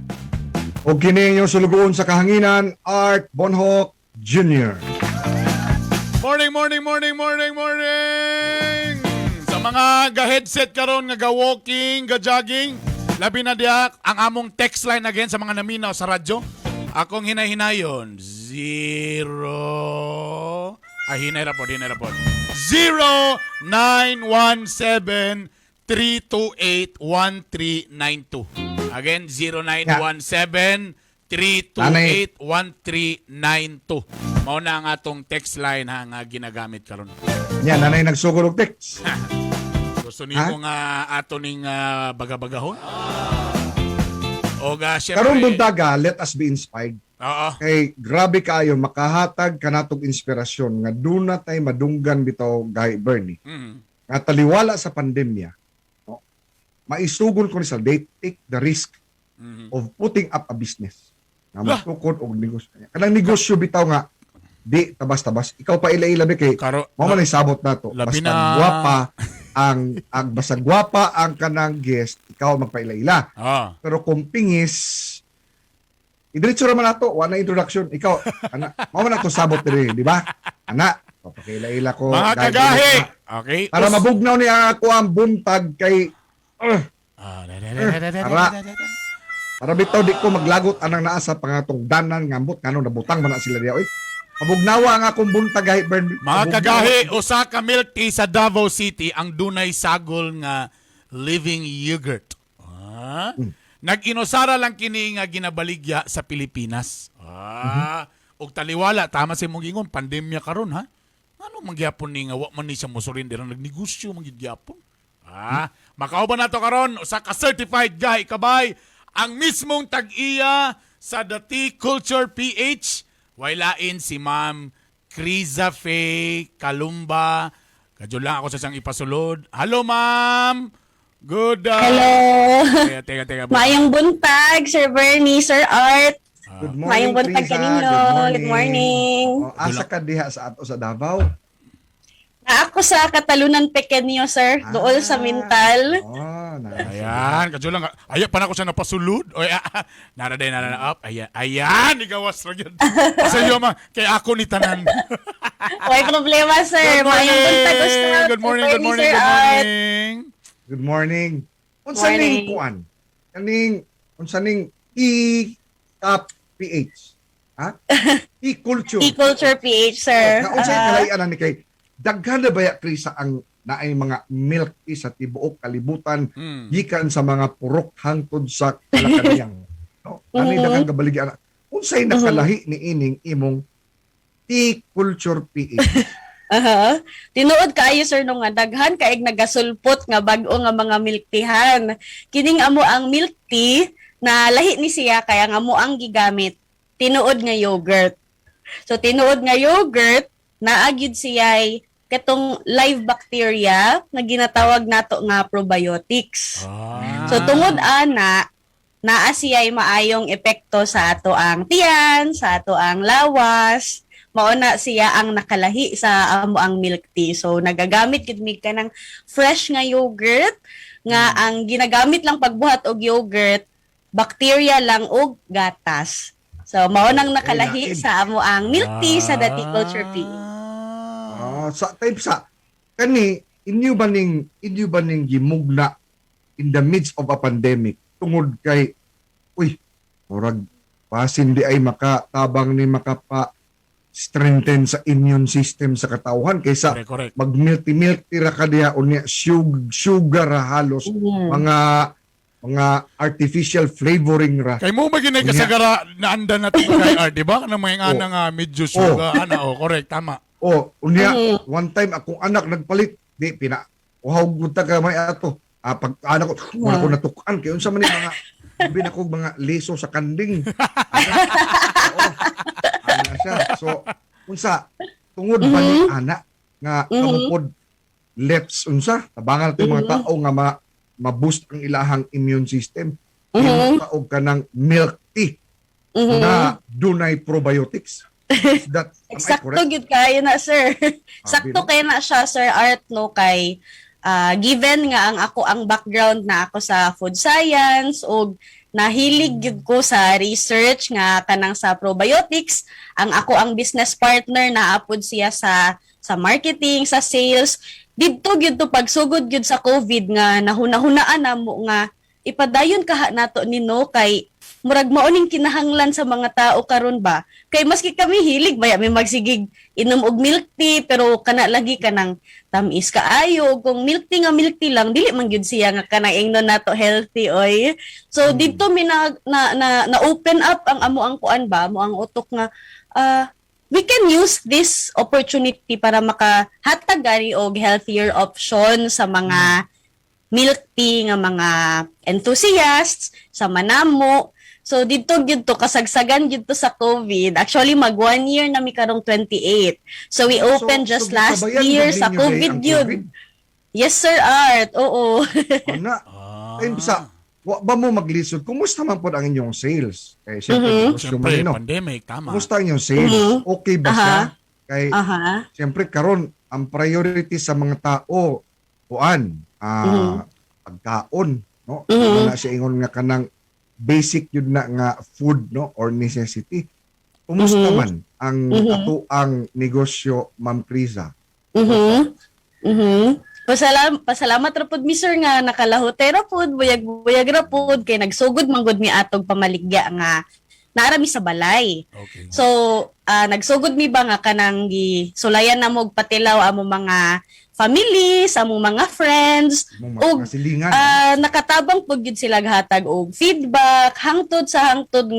O kini yung sulugoon sa kahanginan, Art Bonhoc Jr. Morning! Sa mga ga-headset karon nga ga-walking, ga-jogging, labi na diak ang among text line again sa mga naminaw sa radyo. Akong hinay-hinayon, 0... hinay rapod. 0917-328-1392. Again, 0917-328-1392. Mao na ang atong text line nga ginagamit karon. Yan, nanay nagsugod og text. Gusto niyo nga ato ning bagabagahon? O syempre, Karong buntaga, let us be inspired. Oo. Kay grabe kayo makahatag kanatog inspirasyon nga duna tay madunggan bitaw Guy Bernie. Nga taliwala sa pandemya. No? Maisugol ko ni sa they take the risk of putting up a business. Nga matukod og negosyo. Kanang negosyo bitaw nga di tabas-tabas. Ikaw pa ila-ilabi kay mo man sabot nato. Basta guwapa basta guwapa ang kanang guest, ikaw magpaila-ila. Pero kung pingis idiretso raman nato, wala introduction. Ikaw, ana, mo man nato sabot diri, di ba? Ana, papakilaila ko. Mga kagahi. Okay. Para mabugnaw ni ako ang buntag kay para bitaw di ko maglagot anang naa sa pangatong danan ngambot nganong nabutang man na sila diya oy. Mabugnawa ang akong buntag gahi Bern. Mga kagahi, usa ka milk tea sa Davao City ang dunay sagol nga living yogurt. Nag-inusara lang kini nga ginabaligya sa Pilipinas. Og taliwala tama sa imong gingon pandemya karon ha. Ano mangyapon ni nga wa man ni siya mosurrender ang nagnegosyo mangyapon. Makauban nato karon usa ka certified guy kabay ang mismong tag-iya sa The Tea Culture PH. Wailain si Ma'am Criza Faye Kalumba. Kadyo lang ako sa siyang ipasulod. Hello, Ma'am! Good. Hello! Teka. Mayong buntag, Sir Bernie, Sir Art. Good morning, Mayong buntag Criza. kaninyo. Good morning. Asa ka diha sa ato sa Davao? Na ako sa Katalunan Pequeño, Sir. Dool sa Mintal. Ayan, kadyo lang. Ayan, pa na ko siya napasulod. Oy, naraday up. Ayan, igawas ra gyud. Sa iyo ma, kay ako ni tanan. Way problema, Sir. Mayong buntag gusto. Good morning. Good morning. Unsa ning kuan? Unsa ning e-cup PH? Ha? E-culture. E-Culture PH, sir. Unsay kalayan ni kay daghan na baya Krisa ang naay mga milk tea sa tibuok kalibutan gikan sa mga purok hangtod sa Malacañang. No? Ani daghang kabaligyan. Unsay nakalahi ni ining imong E-Culture PH? Tinuod kaayo sir no nga daghan kaig nagasulpot nga bag-o nga mga milk teahan. Kining amo ang milk tea na lahi ni siya kaya nga mo ang gigamit tinuod nga yogurt. So tinuod nga yogurt naagyud siya katong live bacteria nga ginatawag nato nga probiotics. So tungod ana naa siya maayong epekto sa ato ang tiyan, sa ato ang lawas. Mauna siya ang nakalahi sa amo ang milk tea. So nagagamit gid mi kanang fresh nga yogurt nga ang ginagamit lang pagbuhat og yogurt bacteria lang og gatas. So mao nang nakalahi sa amo ang milk tea sa The Culture PH. Sa type sa kani inyo ba ning gimugna in the midst of a pandemic tungod kay murag pasin di ay makatabang ni makapa strengthen sa immune system sa katawhan kaysa Correct. mag-milk ra ka diha unya sugar ra halos mga artificial flavoring ra. Kay mo ba ginay kasagara na anda na to kay art, di ba? Kanang mga ana nga medyo sugar, correct, tama. Unya one time akong anak nagpalit di pina uhawg gud ta ka may ato. Pag anak ko wala ko natukan kay unsa man ni mga sabi na ko mga leso sa kanding. Ana siya. So unsa tungod ba ni anak nga kamupod lefts unsa tabangal ti mga tao nga ma-boost ang ilahang immune system. Og kanang milk tea na dunay probiotics. That Eksakto gyud kayo na sir. Sakto kay na siya sir Art no kay given nga ang ako ang background na ako sa food science o nahilig gyud ko sa research nga kanang sa probiotics, ang ako ang business partner na apod siya sa marketing, sa sales. Didto gyud to pagsugod gyud sa COVID nga nahuna-hunaan na mo nga ipadayon kaha nato nino kay murag maoning kinahanglan sa mga tao karon ba kay maski kami hilig baya may magsigig inom og milk tea pero kana lagi kanang tamis kaayo kung milk tea lang dili man gyud siya nga kanang ingnon nato healthy oy. So dito mi na open up ang amo ang kuan ba mo ang utok nga we can use this opportunity para makahatag gani og healthier option sa mga milk tea nga mga enthusiasts sa manamo. So dito gyud to kasagsagan gyud to sa COVID. Actually mag 1 year na mi karong 28. So we opened just last year sa COVID gyud. Yes sir Art. Oo. Ana. Sa ba mo maglisod? Kumusta man pod ang inyong sales? Kay syempre pandemic tama. Kumusta ang inyong sales? Okay ba siya? Kay syempre karon ang priority sa mga tao kuan pagkaon no. Na siya ingon nga kanang basic yun na nga food no or necessity. Kumusta man ang ato ang negosyo Ma'am Criza? Pasalamat ra pud mi sir nga nakalahote ra pud buyag ra pud kay nagsugod man gud mi atog pamaligya nga naara mi sa balay. Okay. So nagsugod mi ba nga kanang sulayan na mo patilaw amo mga families, among mga friends, ug nakatabang pud gyud sila hatag og feedback hangtod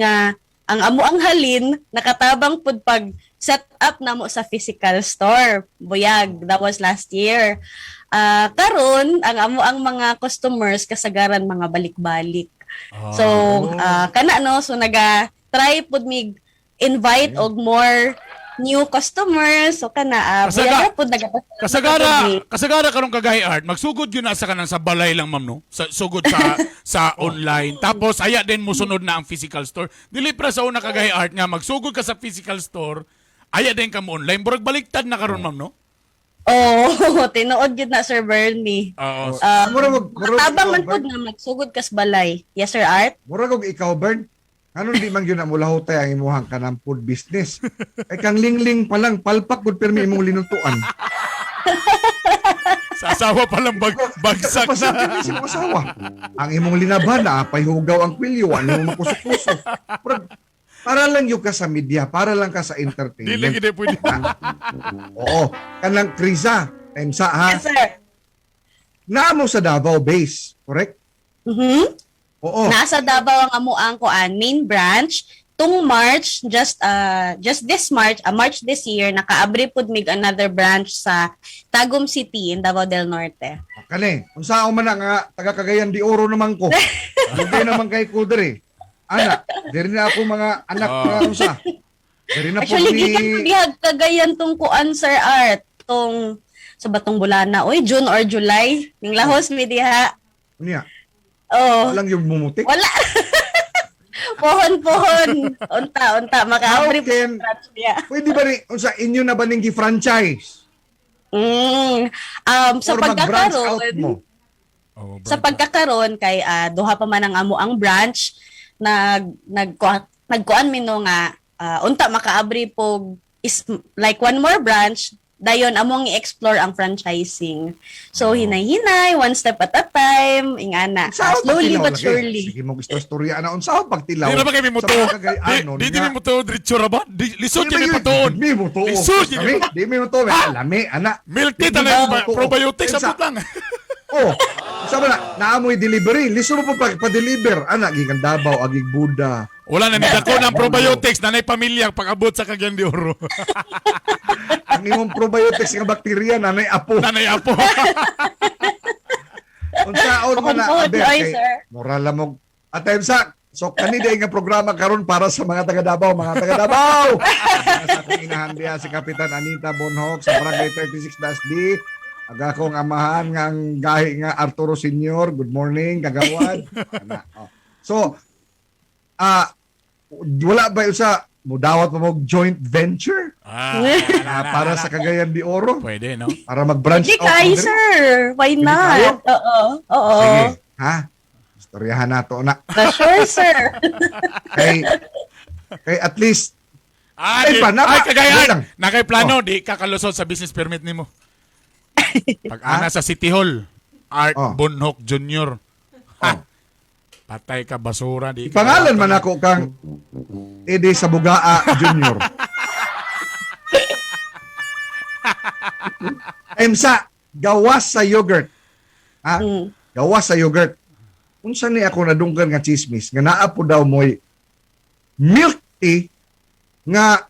nga ang amo ang halin nakatabang pud pag set up namo sa physical store. Buyag, that was last year. Karon ang amo ang mga customers kasagaran mga balik-balik. So kana no so naga-try pud mig invite og more new customers so kana kasagara karong kagay Art magsugod yun na sa kanang sa balay lang ma'am no sugod sa online tapos aya din mo sunod na ang physical store dili pra sa una kagay Art nga magsugod ka sa physical store aya din ka mo online burag baliktad na karon ma'am no. Tinuod yun na Sir Bernie. Tabang man pud nga magsugod kas balay. Yes Sir Art. Murag og ikaw Bern. Ano di man yun na mula hotay ang imuhang kanang food business? Ay kang lingling pa lang, palpak good permi imong linutuan. Sa asawa pa lang bagsak na. Sa asawa. Ang imong linaban na, pay hugaw ang kwilyo, ano mo makusok-kusok. para lang yung ka sa media, para lang ka sa Dili entertainment. gid pwede. Oo, kanang Krisa, sa ha, Yes, sir. naamo sa Davao base, correct? Mhm. Oo. Nasa Davao ang amuang kuan main branch. Tung March, just this March, March this year, nakaabri pud mig another branch sa Tagum City in Davao del Norte. Kani, kung saan man na nga, taga Cagayan de Oro naman ko. Hindi naman kay Kudre. Anak, diri na ako mga anak na usa. Diri na po Actually, ni... gikan ko gihag Cagayan tong kuan, Sir Art. Tong sa batong bulana. Oy, June or July. Ning lahos mi diha. Niya, Oh. walang yung mumutik. Wala. Pohon. Unta. Makaabri How can- po branch niya. Pwede ba ni, unsa inyo na ba ning gi-franchise? Sa Or mag-branch out pagkakaroon, mo? sa pagkakaroon kay duha pa man ang amo ang branch nagkuan mino nga unta makaabri po is like one more branch dayon among i-explore ang franchising. So hinay-hinay, one step at a time, ingana. Unsa Slowly pagtilaw but lagi? surely. Sige mo istorya na unsa pagtilaw? Di na ba kami mo Sa to? mga Cagayanon Di nga. mi mo to diretso ra ba? Lisod Di kami ba pa toon. Di mo to. Lisod Kami, kami. di mo to. Lami, anak. Milk tea Di ta mo na to. probiotics sa Unsa? putang. Oh, sabi na, naamoy delivery. Liso mo pa pa-deliver. Anak, gikan Davao, agig Buda. Wala na nidako ng probiotics nanay pamilya pag-abot sa Cagayan de Oro. Ang imong probiotics nga bakterya, nanay apo. Nanay apo. Unsaon man na, Pohon-pohon, aber, oy, kay sir. moral mo. At sa so kanina nga programa karon para sa mga taga Davao, mga taga Davao. Sa akong inahan diha si Kapitan Anita Bonhoc sa Barangay 36-D. Aga akong amahan nga ang gahi nga Arturo Senior. Good morning, kagawad. Ana, oh. So, wala ba sa mudawat mo joint venture para sa Cagayan de Oro? Pwede, no? Para mag-branch Di out. kay mo din? sir. Why Hindi kayo? not? Oo. Sige, ha? Istoryahan nato na. Sure, sir. Kay at least Ay, pa, ay wait Cagayan. lang. Nakay plano di ka kalusot sa business permit nimo. Pag ana sa City Hall, Art Oh. Bonhoc Jr. Ha. Patay ka basura di. ka- pangalan man ako kang Ede Sabugaa Jr. Emsa, gawas sa yogurt. Ha? Gawas sa yogurt. Unsa ni ako nadunggan nga chismis nga naa po daw mo'y milk tea nga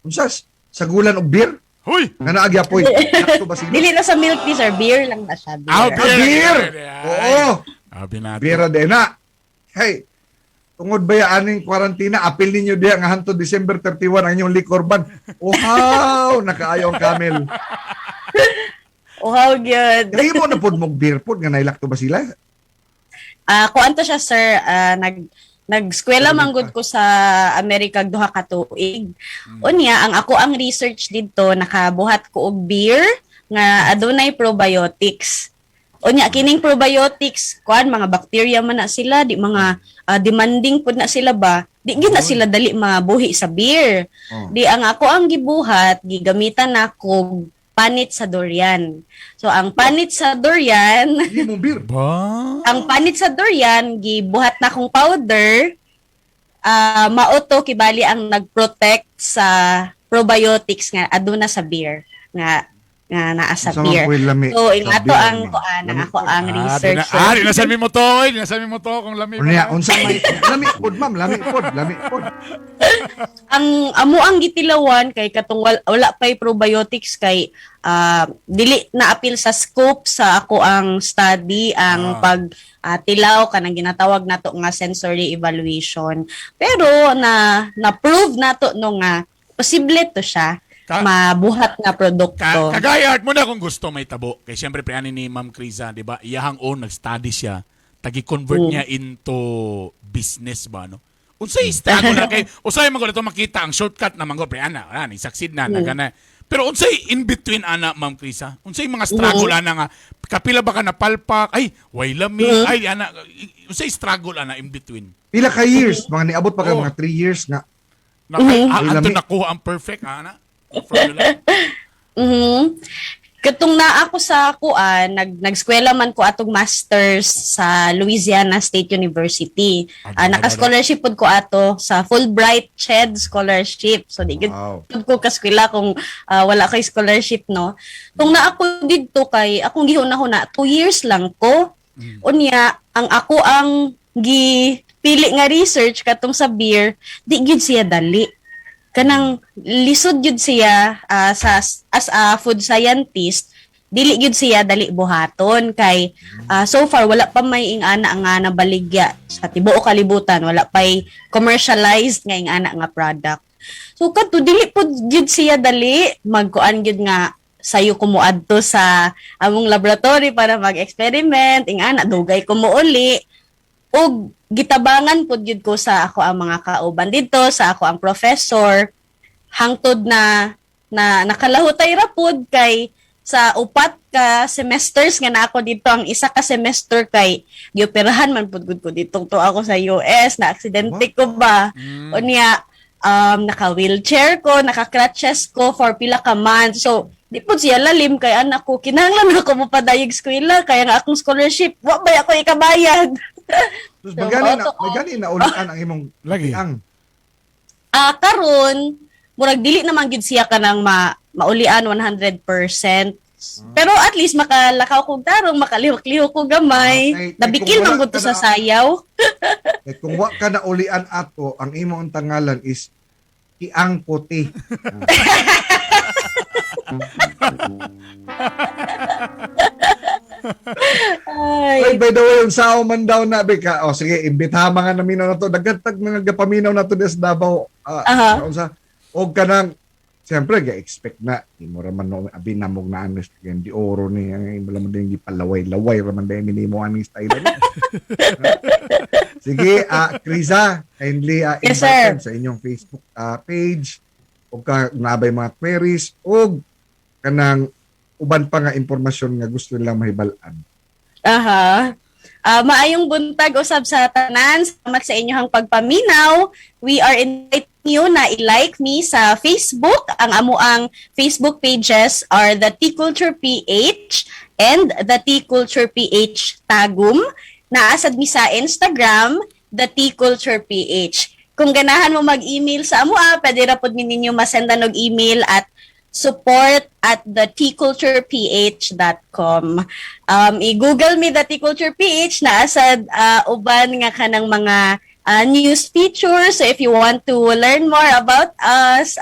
unsa sagulan og beer Huy! nga naagya po'y nakto ba sino? Dili na sa milk tea, sir. Beer lang na siya. Beer. Ah, Beer! Oo! Abi natin. Beer din na. Hey, tungod ba aning kwarantina, apil ninyo diya nga hanto December 31 ang inyong liquor ban. Wow! Nakaayaw ang camel. Wow, good. Kaya mo na po mong beer po, nga nailakto ba sila? Kuanto siya, sir. Nag-eskwela manggod ko sa Amerika duha ka tuig. Unya, ang ako ang research dito, nakabuhat ko og beer nga adunay probiotics. Unya, kining probiotics, kuan mga bacteria man na sila, di mga demanding pud na sila ba? Di gyud na sila dali mabuhi sa beer. Oh. Di ang ako ang gibuhat, gigamitan nako panit sa durian. So ang panit sa durian, Hindi mo beer. Ba? ang panit sa durian, gibuhat na kong powder, mauto kibali ang nag-protect sa probiotics nga aduna sa beer nga naa sa Sa beer. mga puwil lami. So Sa ato beer, ang lami. kuan Lami. ako ang research. Di na sabi mo to, di na sabi mo to kung lami. Unya, unsa may lami pod ma'am, lami pod. Ang amo ang gitilawan kay katong wala pay probiotics kay dili na apil sa scope sa ako ang study ang pag tilaw kanang ginatawag nato nga sensory evaluation. Pero na prove nato no nga posible to siya mabuhat nga produkto. Kagaya mo na kung gusto may tabo. Kay siyempre pre ani ni Ma'am Criza, di ba? Iyahang own nag-study siya. Tagi-convert niya into business ba no? Unsay struggle na kay usay man to makita ang shortcut na mango pre ana, ni succeed na nagana. Pero unsay in between ana Ma'am Criza? Unsay mga struggle ana nga kapila ba ka napalpak? Ay, way lami. Ay ana unsay struggle ana in between? Pila ka years, mga niabot pa ka mga 3 years nga. Anto nakuha ang perfect ana. Formula. Katong na ako sa kuan, nagskwela man ko atong masters sa Louisiana State University. Naka-scholarship pud ko ato sa Fulbright CHED scholarship. So di gid pud ko kaskwela kung wala kay scholarship, no. Kung na ako didto kay akong gihuna-huna 2 years lang ko. Unya ang ako ang pili nga research katong sa beer, di gid siya dali. Kanang lisod yun siya as a food scientist, dili yun siya dali buhaton kay so far wala pa may ingana nga nabaligya sa tibuok kalibutan, wala pay commercialized nga ingana nga product. So kadto dili pud yun siya dali magkuan gyud nga sayo ko moadto sa among laboratory para mag-experiment, ingana dugay ko mo uli. Og gitabangan pud gyud ko sa ako ang mga kauban dito, sa ako ang professor, hangtod na nakalahutay ra pud kay sa 4 ka semesters nga na ako dito, ang isa ka semester kay gioperahan man pud gud ko dito to ako sa US, na aksidente ko ba. Unya naka-wheelchair ko, naka-crutches ko for pila ka months. So di po siya lalim kay anak ko, kinahanglan ako mo padayog eskwela kaya nga akong scholarship wa ba ako ikabayad. So, magani na ulian ang imong Lagi. Karon murag dili naman gyud siya kanang maulian 100%. Pero at least makalakaw kog tarong, makalihok-lihok ko gamay. Nabikil man gud to sa sayaw. Kung wa ka na ulian ato, ang imong tangalan is Kiang Puti. Ay, by the way, yung sao man daw na, Beka, sige, imbitahan mga naminaw na to, dagatag mga gapaminaw na to des Davao, o ka nang, siyempre, ga-expect na, mo raman no, abinamog na anis, di oro ni, wala mo din gipalaway-laway, raman din, minimo anis style. Sige, Krisa, kindly invite sa inyong Facebook page, o ka nabay mga queries, o kanang uban pa nga impormasyon nga gusto nilang mahibalaan. Maayong buntag usab sa tanan. Salamat sa inyong pagpaminaw. We are inviting you na i-like me sa Facebook. Ang amuang Facebook pages are the T-Culture PH and the T-Culture PH Tagum. Naasad mi sa Instagram, the T-Culture PH. Kung ganahan mo mag-email sa amua, pwede ra pud ninyo masendan og email at support@thetcultureph.com. I-google me the T-Culture PH na asad uban nga kanang mga news features. So if you want to learn more about us,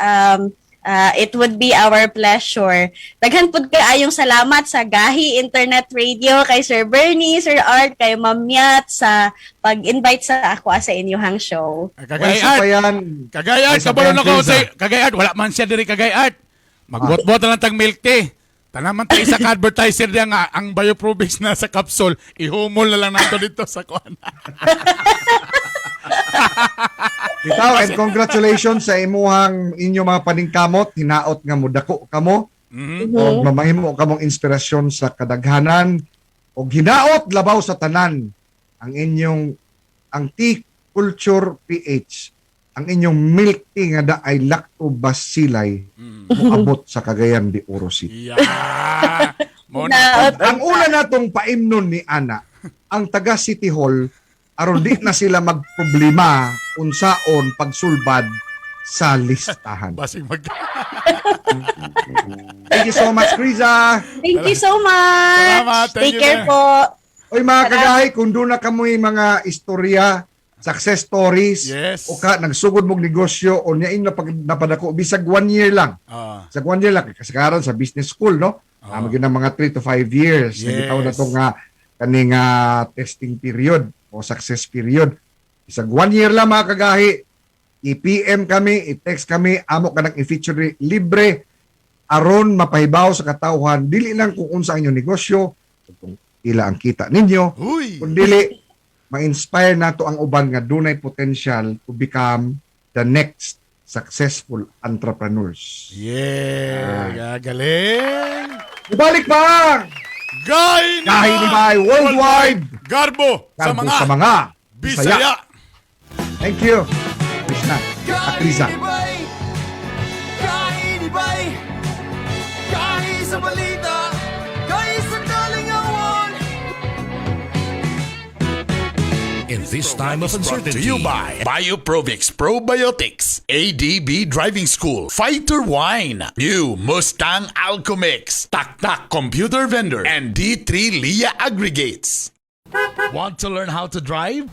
it would be our pleasure. Daghan pud kaayong salamat sa Gahi Internet Radio, kay Sir Bernie, Sir Art, kay Ma'am Yat sa pag-invite sa ako sa inyong show. Kagayat, kabalo na ko say Kagayat, wala man siya diri Kagayat. Magbot-bot lang tang milk tea. Tanaman tayo sa advertiser diya nga ang Bioprobix na sa capsule, ihumol na lang nato dito sa kuan. Bitaw, and congratulations sa imuhang inyong mga paningkamot, hinaot nga mudako kamo. O mamahimo kamong inspirasyon sa kadaghanan o hinaot labaw sa tanan ang T-Culture PH. Ang inyong milk tea nga da ay lactobacilli moabot sa Cagayan de Oro City. Ang una natong paimnon ni Ana, ang taga City Hall, aron di na sila magproblema unsaon pagsulbad sa listahan. Thank you so much, Krisa. Thank you so much. Salamat. Take care po. Oy mga kagahay, kung doon na kamoy mga istorya, success stories, o ka nagsugod mong negosyo o niyain na napadako bisag 1 year lang. Sa 1 year lang kasi karon sa business school, no? Magin na mga 3 to 5 years. Nagitaw na to nga kaning testing period o success period. Bisag 1 year lang mga kagahi, i-PM kami, i-text kami, amo ka nang i-feature libre aron mapahibaw sa katawhan dili lang kung unsa inyong negosyo, kung ila ang kita ninyo, kung dili ma-inspire nato ang uban nga dunay potential to become the next successful entrepreneurs. Galing! Ibalik pa! Gahi ni Bay Worldwide! Garbo sa mga Bisaya! Thank you! Krishna. Krisa. Kainibay! Kain sa balita! in this time of Brought to uncertainty. you by BioProvix Probiotics, ADB Driving School, Fighter Wine, New Mustang Alchemix, Tak Computer Vendor, and D3 Lia Aggregates. Want to learn how to drive?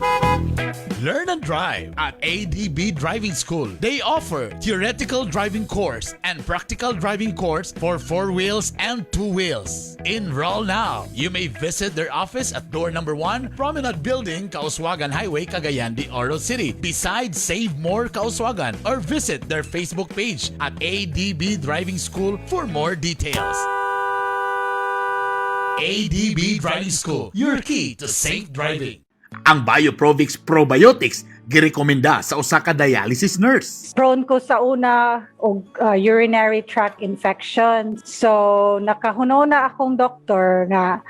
Learn and drive at ADB Driving School. They offer theoretical driving course and practical driving course for 4 wheels and 2 wheels. Enroll now. You may visit their office at door number 1, Promenade Building, Kauswagan Highway, Cagayan de Oro City, beside Save More Kauswagan, or visit their Facebook page at ADB Driving School for more details. ADB Driving School, your key to safe driving. Ang BioProvix Probiotics girekomenda sa usa ka dialysis nurse. Prone ko sa una og urinary tract infection. So nakahuno na akong doktor nga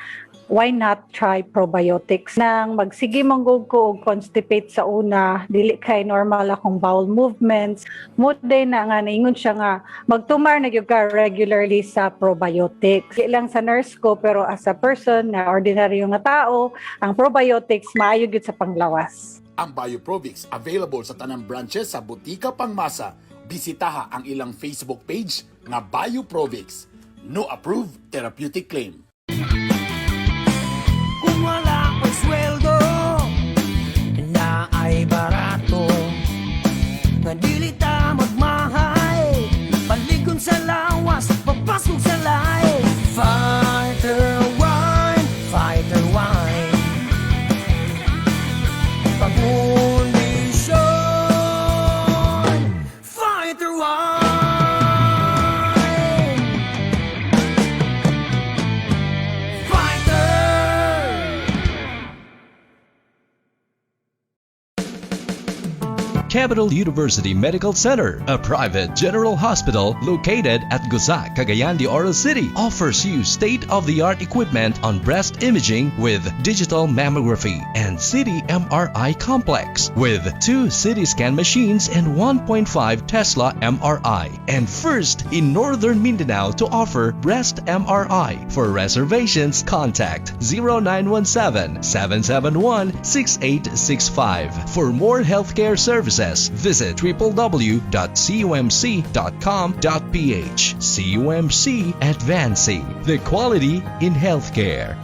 why not try probiotics. Nang magsige manggug ko og constipate sa una, dili kay normal akong bowel movements. Muday na nga naingon siya nga magtumar na gyud ka regularly sa probiotics. Di lang sa nurse ko pero as a person na ordinaryo nga tao, ang probiotics maayo gyud sa panglawas. Ang BioProvix available sa tanang branches sa Butika Pangmasa. Bisitaha ang ilang Facebook page nga BioProvix. No approved therapeutic claim. Kung wala kang sweldo na ay barato, nga dili ta magmahay, palikon sa lawas, papasok sa life. Fighter wine, fighter wine, pag-kondisyon, fighter wine. Capital University Medical Center, a private general hospital located at Guzac, Cagayan de Oro City, offers you state-of-the-art equipment on breast imaging with digital mammography and CT MRI complex with 2 CT scan machines and 1.5 Tesla MRI, and first in Northern Mindanao to offer breast MRI. For reservations, contact 0917-771-6865. For more healthcare services, visit www.cumc.com.ph. CUMC Advancing the Quality in Healthcare.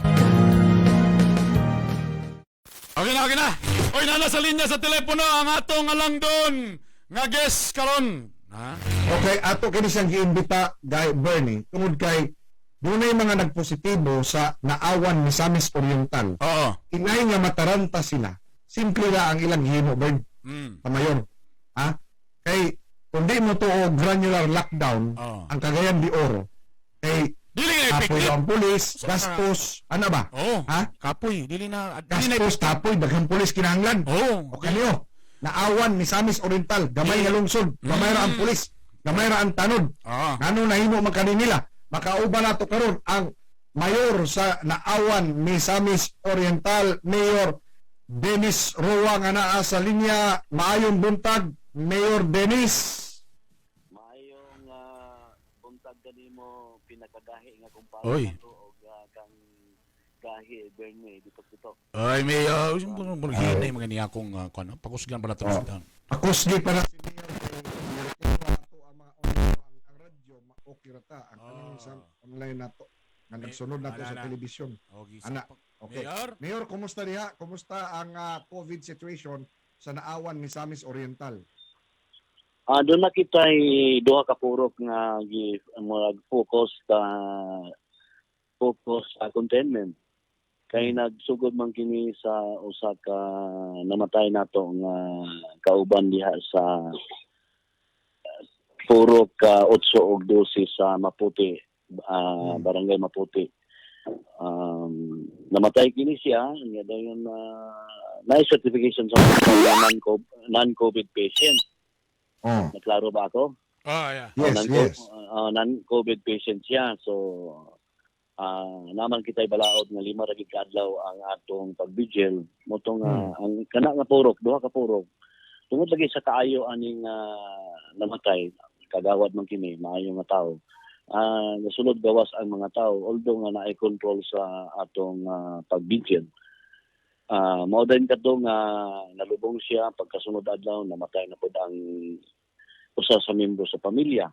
Okay na. Oy, nasa linya sa telepono ang atong alang doon nga guest karon. Ha? Okay, ato kini siyang giimbita Guy Bernie tungod kay dunay mga nagpositibo sa naawan ni Misamis Oriental. Oo. Inay nga mataranta sila. Simple ra ang ilang himo, Bern. Tamayon. Ha? Kay kung di mo to og granular lockdown ang Cagayan de Oro, kay kapoy ang pulis, gastos, ano ba? Ha? Kapoy, dili na Gastos, kapoy, daghang pulis kinahanglan. O kanyo, naawan ni Misamis Oriental, gamay nga lungsod, gamay ra ang pulis, gamay ra ang tanod. Ngano nahimo man kaninila? Makauban nato karon ang mayor sa naawan ni Misamis Oriental, Mayor Dennis Roa nga naa sa linya. Maayong buntag, Mayor Dennis. Maayong buntag kanimo pinakagahi nga kumpara Oy. nato og kang gahi Bernie dito. Ay, may hinay mga niya akong pakusgan pa nato sa Pakusgi pa na si Mayor ang mga online ang radyo okay ra ta ang kaning sa online nato nga nagsunod nato sa telebisyon. Ana. Okay. Mayor, kumusta diha? Kumusta ang COVID situation sa naawan ni Misamis Oriental? Doon na kita'y duha ka purok nga focus sa containment. Kay nagsugod man kini sa usa ka namatay nato nga kauban diha sa purok 8 ug 12 sa Maputi, Barangay Maputi. Namatay kini siya nga dayon na certification sa non-COVID patient. Naklaro ba ako? Yeah. Yes. Non-COVID patient siya. So naman kita'y balaod nga 5 ra gid ka adlaw ang atong pagbigil mo tong ang kana nga purok, duha ka purok. Tungod lagi sa kaayo aning namatay, kagawad man kini, maayo nga tawo. Nasulod gawas ang mga tao although nga naay control sa atong pagbigyan. Mao din kadto nga nalubong siya pagkasunod adlaw namatay na pud ang usa sa miyembro sa pamilya.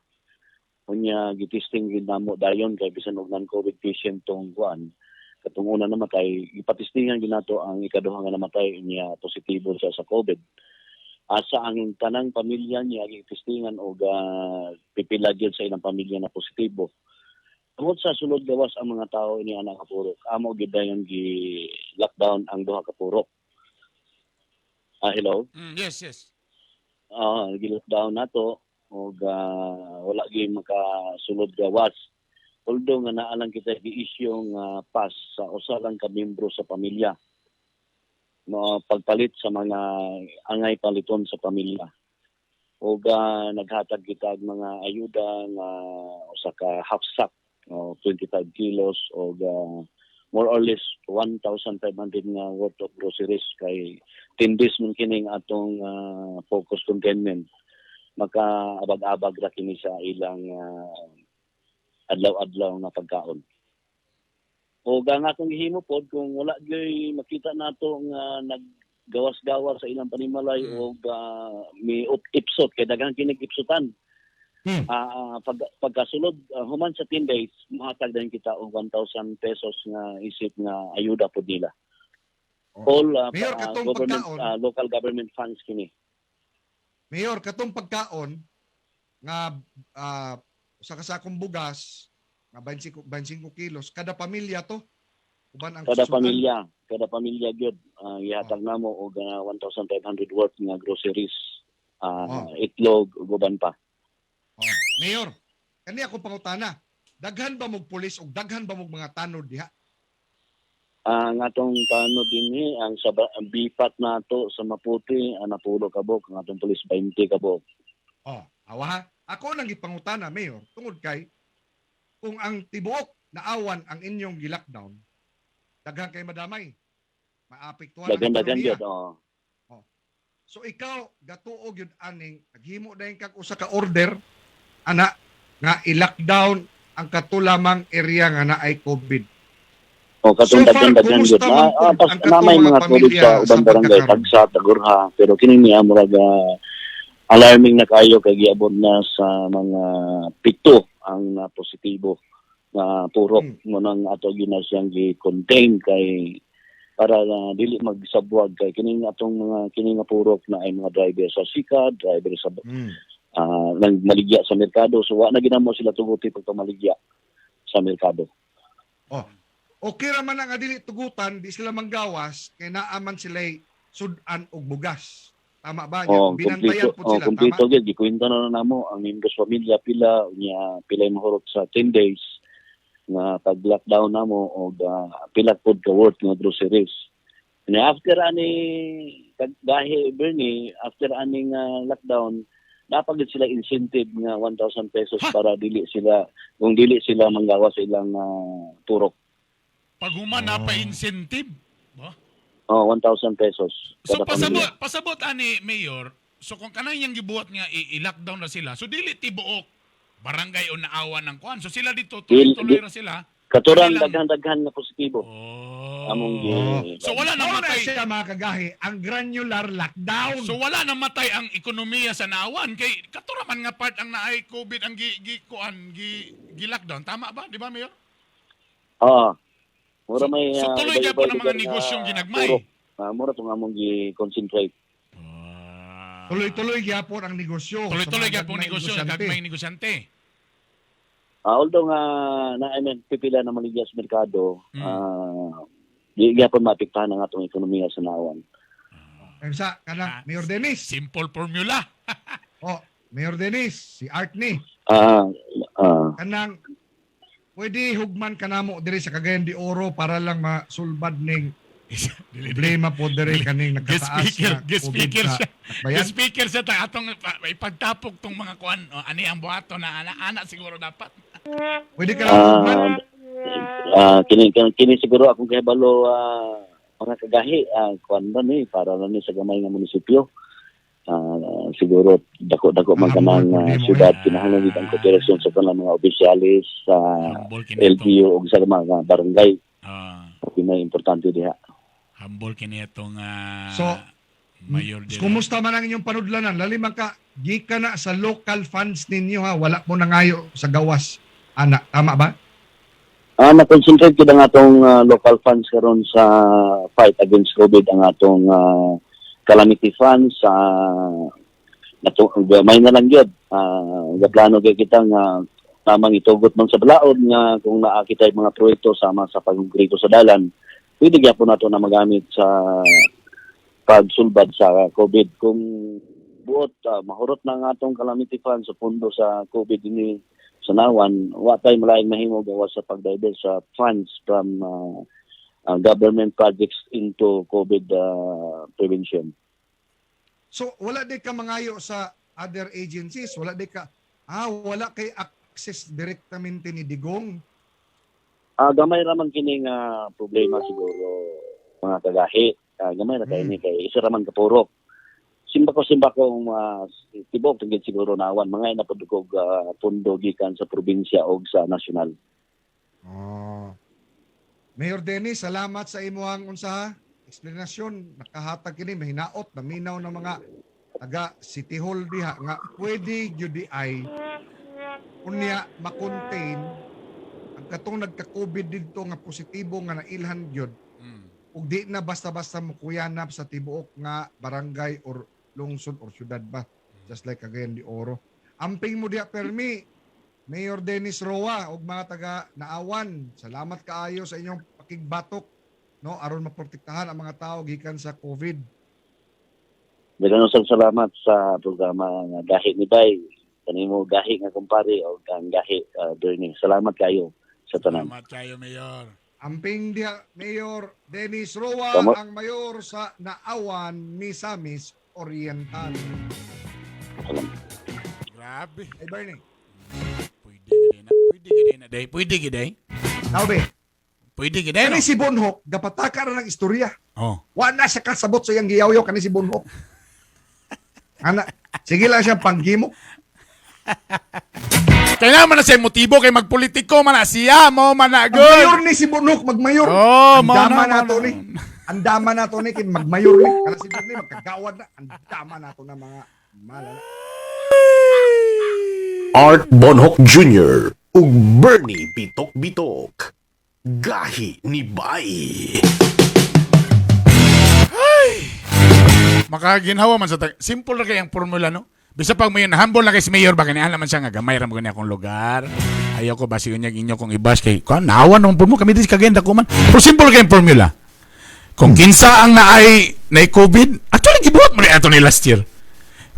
Unya gitisting gid namo dayon kay bisan og non-COVID patient tong kuan. Katong una namatay, ipatistingan gid nato ang ikaduha nga namatay niya positibo siya sa COVID. Asa ang tanang pamilya niya gitistingan og pipila gyud sa ilang pamilya na positibo. Tungod sa sulod gawas ang mga tao ini ana ka purok, amo gid dayon gi lockdown ang duha ka purok. Hello. Yes, yes. Gi-lockdown nato og wala gyud makasulod gawas. Although nga naa lang kita gi-issue nga pass sa usa lang ka miyembro sa pamilya. Pagpalit sa mga angay paliton sa pamilya. Og naghatag kita og mga ayuda nga usa ka half sack 25 kilos o more or less 1,500 nga worth of groceries kay 10 days man kining atong focus containment. Maka-abag-abag ra kini sa ilang adlaw-adlaw nga pagkaon. O nga akong gihimo pod kung wala gyud makita nato nga naggawas-gawas sa ilang panimalay o may ipsot kay daghang kinig ipsutan. Pagkasulod human sa 10 days mahatag din kita og 1,000 pesos nga isip nga ayuda pod nila. All Mayor, government local government funds kini. Mayor, katong pagkaon nga usa ka sakong bugas nga 25 kilos kada pamilya to. Uban ang Kada susunan. pamilya gyud ihatag namo og 1,500 worth nga groceries, itlog ug uban pa. Mayor, kani ako pangutana. Daghan ba mog pulis o daghan ba mog mga tanod diha? Ang atong tanod dinhi ang sa bipat nato sa Maputi napulo kabok ang atong pulis 20 kabok. Awa. Ako nang gipangutana, Mayor, tungod kay kung ang tibuok na awan ang inyong gi-lockdown, daghan kay madamay. Maapektuhan ang Dagan ekonomiya. gyud. So ikaw gatuog yun aning naghimo dayon kag usa ka order ana nga i-lockdown ang katulamang area nga naay COVID. Katong dagan gyud. Namay mga tulig sa ubang barangay Tagsa, Tagurha, pero kini niya murag alarming na kayo kay giabot na sa mga 7 ang positibo na purok mo nang ato ginasiyang gi-contain kay para dili magsabwag kay kining atong mga kining nga purok na ay mga driver sa sikad, driver sa nang maligya sa merkado, so wa na ginamo sila tuguti pagka maligya sa merkado. Okay ra man nga dili tugutan, di sila manggawas kay naaman sila sudan og bugas. Tama ba? Binantayan po sila, kompleto tama? gyud gikwenta na namo ang members pamilya pila unya pila mahurot sa 10 days nga pag-lockdown namo og pila pod ka worth nga groceries. And after ani kagahi Bernie, after aning lockdown, dapat sila incentive nga 1,000 pesos para dili sila manggawas sa ilang purok. Pag human na pa incentive. 1,000 pesos. So Kada pasabot ani Mayor, so kung kanang yang gibuhat nga i-lockdown na sila, so dili tibuok barangay o naawan ng kuan. So sila dito tuloy na sila. Katuran daghan nga positibo. So wala nang matay siya mga kagahi ang granular lockdown. So wala nang matay ang ekonomiya sa naawan kay katuraman nga part ang naay COVID ang gi-lockdown. Tama ba? Di ba, Mayor? Mura may so tuloy ka po ng mga negosyong ginagmay. Mura itong among gi-concentrate. Tuloy-tuloy gyapon ang negosyo. Tuloy-tuloy gyapon negosyo sa gagmay negosyante. Although pipila na maligya sa merkado, gyapon maapektahan ang atong ekonomiya sa naawan. Sa kanang Mayor Dennis. Simple formula. Mayor Dennis, si Art ni. Kanang pwede hugman kanamo diri sa Cagayan de Oro para lang masulbad ning problema po diri kaning nagkataas na speaker sa siya. bayan. Speaker siya ta atong ipagtapok tong mga kuan ani ang buhato na ana siguro dapat. Pwede ka hugman. Kini siguro akong kahibalo mga kagahi kuan ba ni para na ni sa gamay nga munisipyo. Siguro dako-dako man kanang syudad kinahanglan gid ang kooperasyon sa kanang mga opisyalis sa LGU ug sa mga barangay. May importante diha. Ambol kini itong So, mayor din. kumusta man ang inyong panudlanan? Lalim ka, gika na sa local funds ninyo ha. Wala po nangayo sa gawas. Ana, tama ba? Na-concentrate kita nga atong local funds karon sa fight against COVID, ang atong calamity funds sa gamay na lang yun. Plano kay kita nga tamang itugot man sa balaod nga kung naakita yung mga proyekto sama sa pagkumpleto sa dalan, pwede gyapon nato na magamit sa pagsulbad sa COVID. Kung buot mahurot na nga atong calamity funds sa pundo sa COVID ini sa nawan, wa tay malaing mahimo gawas sa pag-divert sa funds from government projects into COVID prevention. So, wala di ka mangayo sa other agencies? Wala di ka, wala kay access direktamente ni Digong? Gamay raman kini nga problema siguro mga kagahi. Gamay na kayo ni kay isa raman kapurok. Simba ko tibok tungod siguro nawan mga napudugog pundo gikan sa probinsya o sa nasyonal. Mayor Dennis, salamat sa imuhang unsa explanasyon. Nakahatag kini mahinaot naminaw ng mga taga City Hall diha nga pwede gyud di ay unya ma-contain ang katong nagka-COVID dito nga positibo nga nailhan gyud. Ug di na basta-basta mukuyanap sa tibuok nga barangay or lungsod or syudad ba, just like Cagayan de Oro. Amping mo diya permi, Mayor Dennis Roa ug mga taga Naawan. Salamat kaayo sa inyong pakigbatok, no, aron maprotektahan ang mga tao gikan sa COVID. Daghang salamat sa programa nga Gahi ni Bay. Kanimo gahi nga kumpare o kang gahi Bernie. Salamat kayo sa tanan. Salamat kayo, Mayor. Amping diya Mayor Dennis Roa, ang mayor sa Naawan, Misamis Oriental. Grabe. Hey Bernie. Pwede giday. Tawbe. Pwede giday. Kani si Bonhok, gapataka na ng istorya. Oh. Wala siya kasabot sa iyang giyaw-yaw kani si Bonhok. Sige lang siya panghimo. Kaya man na siya motibo kay magpolitiko man na siya mo managod. Magmayor ni si Bonhok, magmayor. Oh, andama na to ni. Andama na to ni kin magmayor ni. Kana si Bernie magkagawad na. Andama na to na mga malala. Art Bonhoc Jr. ug Bernie Bitok-Bitok. Gahi ni Bay. Makaginhawa man sa simple ra kay ang formula, no? Bisa pag may humble na kay si Mayor ba kanihan naman siya nga gamay ra mo gani akong lugar. Ayaw ko basi unya inyo kung ibas kay kuan naawan naman mo kami dis kagenda ko man. Pero simple kay ang formula. Kung kinsa ang naay COVID, actually gibuhat mo ni ato ni last year.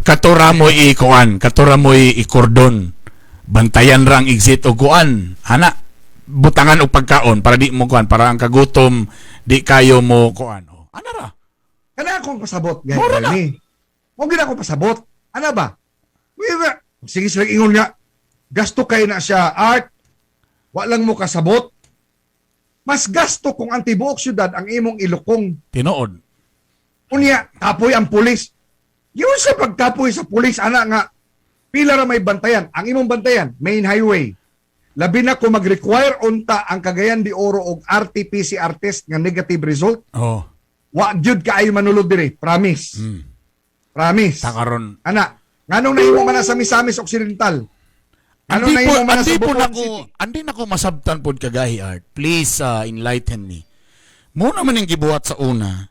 Katora mo i-kuan, katora mo i-cordon. Bantayan rang exit o kuan. Ana, butangan og pagkaon para di mo kuan, para ang kagutom di kayo mo kuan. Ana ra. Kana akong pasabot, gaya ni. Mo gid ako pasabot. Ana ba? Sige sila ingon nga. Gasto kay na siya art. Wa lang mo kasabot. Mas gasto kung ang tibuok syudad ang imong ilukong. Tinuod. Unya, kapoy ang pulis. Yun sa pagkapoy sa pulis, ana nga, pila ra may bantayan. Ang imong bantayan, main highway. Labi na kung mag-require unta ang Cagayan de Oro og RT-PCR test nga negative result. Oh. Wa gyud kaayo manulod dire, promise. Promise. Takaron. Ana, nganong nahimo man na sa Misamis Occidental? Ano nahimo man na sa Bukod City? Andi na ko masabtan pod kagahi Art. Please enlighten me. Mo naman yung gibuhat sa una.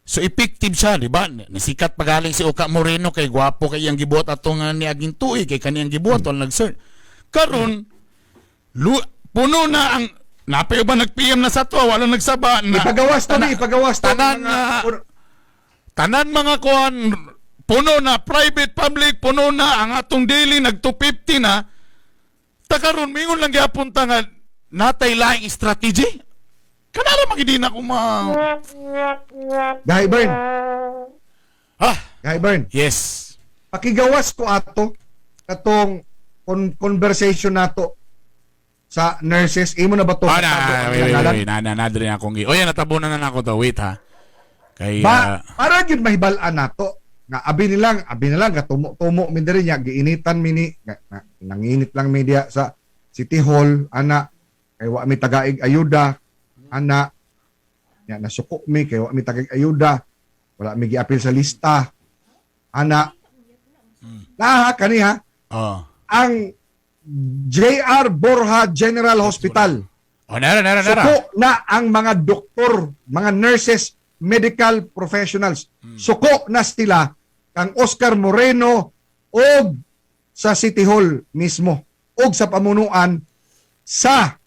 So effective siya, di ba? Nasikat pagaling si Oka Moreno kay gwapo kay yang gibuhat atong ni aging tuig kay kaniyang gibuhat on nag-search. Karon puno na ang napay ba nag-PM na sa to, wala nagsaba na. Ipagawas to ni, ipagawas to. Tanan mga kuan puno na private public puno na ang atong daily nag 250 na. Takaron mingon lang gyapon ta nga natay laing strategy. Kanara magidi na ko Guy Bern. Guy Bern. Yes. Pakigawas ko ato katong conversation nato sa nurses. Imo na ba to? Nadri na akong oy natabunan na ako to. Wait ha. Kay para gyud mahibal-an nato nga abi nilang gatumo-tumo mi diri nya giinitan mi ni nanginit lang media sa City Hall ana kay wa mi tagaig ayuda ana Nya nasuko mi kay wa mi tagag ayuda. Wala mi giapil sa lista. Ana. Kaniha. Ang J.R. Borja General Hospital. Nara. Suko na ang mga doktor, mga nurses, medical professionals. Suko na sila kang Oscar Moreno o sa City Hall mismo o sa pamunuan sa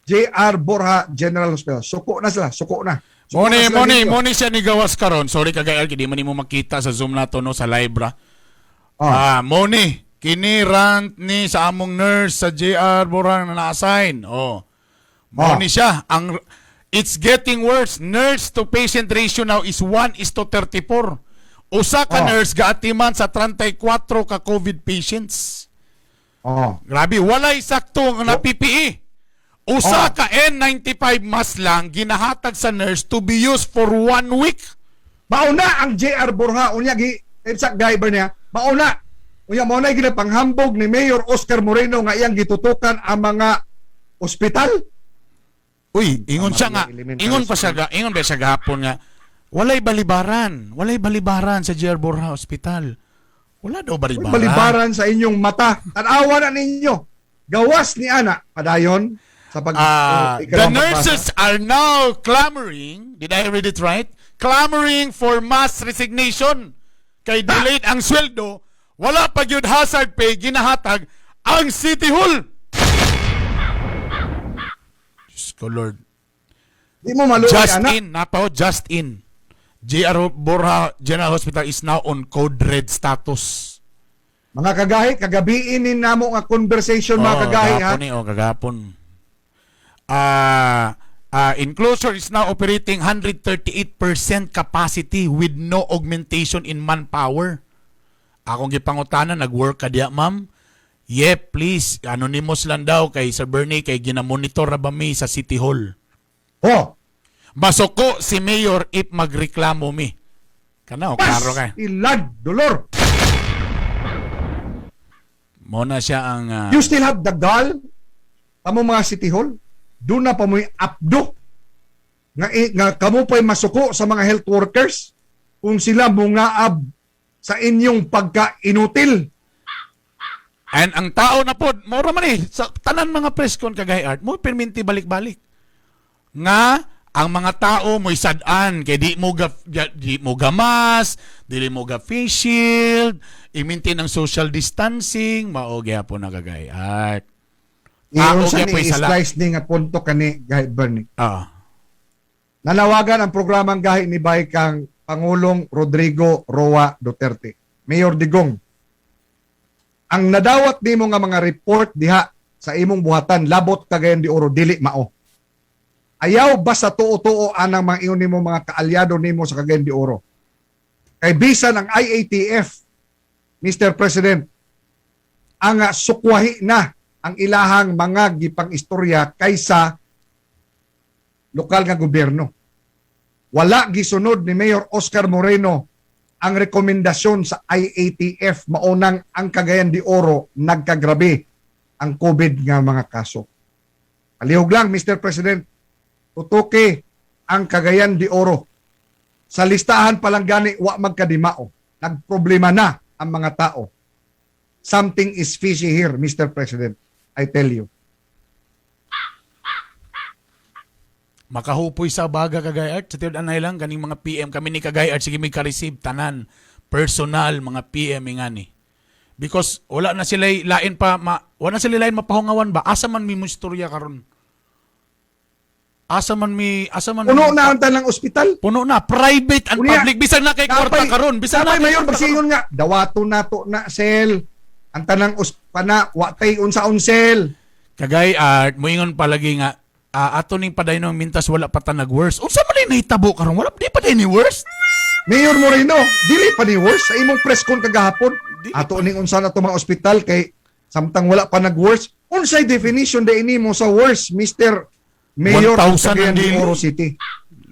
J.R. Borja General Hospital. Suko na sila, suko na. Moni siya ni gawas karon. Sorry kagayal, di man mo makita sa Zoom nato no sa live ra. Moni, kini rant ni sa among nurse sa JR Borja na na-assign. Moni siya. It's getting worse. Nurse to patient ratio now is 1:34. Usa ka nurse gaatiman sa 34 ka COVID patients. Grabe, walay sakto nga PPE. Usa ka N95 mask lang ginahatag sa nurse to be used for 1 week. Mauna ang JR Borja unya gi exact driver niya. Mauna mauna gina panghambog ni Mayor Oscar Moreno nga iyang gitutukan ang mga ospital. Uy, ingon ba siya gahapon nga walay balibaran sa JR Borja Hospital. Wala daw balibaran. Balibaran sa inyong mata. Tanawa na ninyo. Gawas ni ana padayon sa pag the nurses are now clamoring, did I read it right? Clamoring for mass resignation. Kay delayed ang sweldo, wala pa gyud hazard pay ginahatag ang City Hall. Diyos ko Lord. Di mo maluoy anak. Just in. JR Borja General Hospital is now on code red status. Mga kagahi, kagabiin ni namo nga conversation mga kagahi ha. Kagapon. Enclosure is now operating 138% capacity with no augmentation in manpower. Akong gipangutana, nag-work ka diya, ma'am? Yep, please. Anonymous lang daw kay Sir Bernie, kay ginamonitor na ba mi sa City Hall. Masuko si Mayor if magreklamo mi. Kana o klaro ka. Ilad, dolor. Muna siya ang... You still have the gall? Amo mga City Hall? Doon na pa mo'y apdo. Nga kamo pa'y masuko sa mga health workers kung sila mungaab sa inyong pagka-inutil. And ang tao na po, mora man sa tanan mga press con kagay art, mo perminti balik-balik. Nga, ang mga tao mo'y sad-an, kay di mo gamas, di mo ga face shield, i-maintain ang social distancing, maogya po na kagay art. Iyon sa ni is-slice ni nga punto kani Gahi Bernie. Nanawagan ang programang Gahi ni Bay kang Pangulong Rodrigo Roa Duterte. Mayor Digong, ang nadawat nimo nga mga report diha sa imong buhatan labot Cagayan de Oro dili mao. Ayaw ba sa tuo-tuo anang mga iyon nimo mga kaalyado nimo sa Cagayan de Oro? Kay bisan ang IATF, Mr. President, ang sukwahi na ang ilahang mga gipang istorya kaysa lokal nga gobyerno. Wala gisunod ni Mayor Oscar Moreno ang rekomendasyon sa IATF maunang ang Cagayan de Oro nagkagrabe ang COVID nga mga kaso. Palihog lang, Mr. President, tutuki ang Cagayan de Oro. Sa listahan palang gani, wa magkadimao. Nagproblema na ang mga tao. Something is fishy here, Mr. President. I tell you. Makahupoy sa baga Cagayart. Sa tiwad anay lang, kaning mga PM kami ni Cagayart, sige may ka-receive tanan. Personal, mga PM nga ni. Because wala na sila lain pa, wala na sila lain mapahungawan ba? Asa man mi mo istorya karon? Asa man puno na ang tanang ospital. Puno na, private and public. Bisan na kay kwarta karon. Bisan na mayor magsingon nga, dawato na to na sel. Ang tanang pana, watay unsa unsel. Cagayart, moingon palagi nga, ato ning paday no mintas wala pa ta nag-worse. Unsa man ni nahitabo karon? Wala di pa day ni worse. Mayor Moreno, dili pa ni worse sa imong press con kagahapon. Ato ning unsa na to mga ospital kay samtang wala pa nag-worse. Unsay definition day nimo sa worse, Mr. Mayor sa Cagayan de Oro City?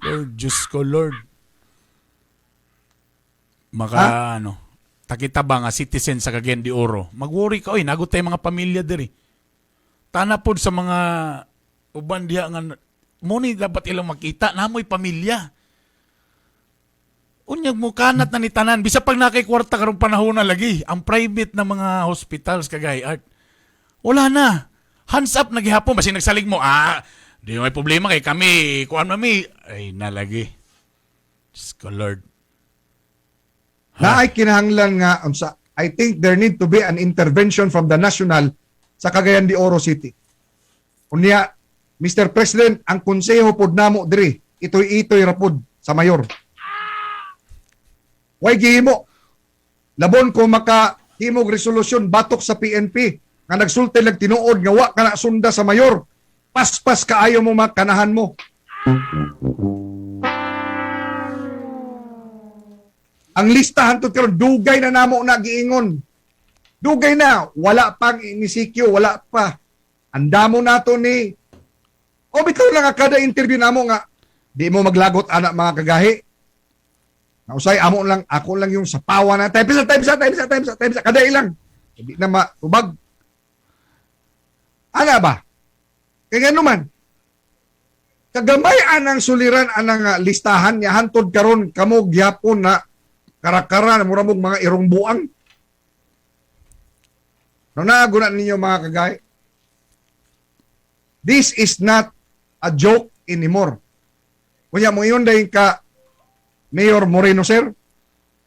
Lord, Diyos ko, Lord. Takita ba nga citizen sa Cagayan de Oro? Mag-worry ka, nagot tayo mga pamilya diri. Tanapod sa mga uban diya nga mo ni dapat ilang makita, namoy pamilya. Unyag mo kanat na ni tanan, bisa pag nakikwarta karong panahon na lagi, ang private na mga hospitals kagay art. Wala na. Hands up na gihapon, basi nagsalig mo, di may problema kay kami, kuan mami, ay nalagi. Diyos ko Lord. Na ay kinahanglan nga, I think there need to be an intervention from the national sa Cagayan de Oro City. Unya, Mr. President, ang konseho pod namo diri, itoy-itoy rapod sa mayor. Way gihimo. Labon ko makahimog resolusyon batok sa PNP nga nagsulti lang tinuod nga wa kana sunda sa mayor. Paspas kaayo mo makanahan mo. Ang listahan to karon dugay na namo na giingon. Dugay na, wala pang inisikyo, wala pa. Andamo nato ni bitaw lang kada interview namo nga di mo maglagot anak mga kagahi. Nausay ako lang yung sapawa na time sa kada ilang. Hindi na matubag. Ana ba? Kaya naman kagamay anang suliran anang listahan niya hantod karon kamo gyapon na karakara na mura mong mga irong buang. No naguna ninyo mga kagay. This is not a joke anymore. Kunya mo yun dahil ka Mayor Moreno sir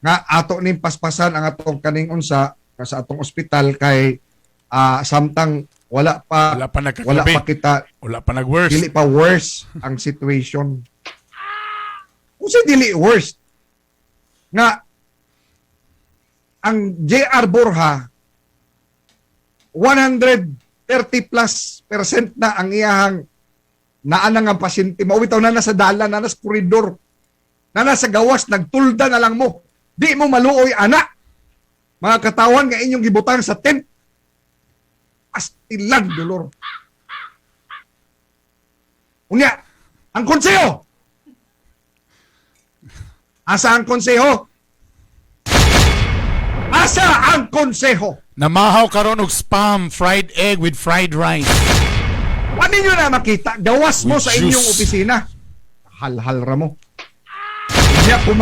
nga ato ning paspasan ang atong kaning unsa sa atong ospital kay samtang wala pa kita wala pa nag-worse. Dili pa worse ang situation. Usa dili worse nga ang JR Borja 130+% na ang iyahang naanang ang pasyente. Mawitaw na nasa dala, na nasa koridor, na nasa gawas, nagtulda na lang mo. Di mo maluoy, anak. Mga katawan nga inyong gibutang sa tent. Astilan, dolor. Unya, ang konseho. Asa ang konseho? Asa ang konseho? Namahaw karon og spam fried egg with fried rice. Ano nyo na makita? Gawas mo With sa juice. inyong opisina. Hal-hal ra mo. Kaya kung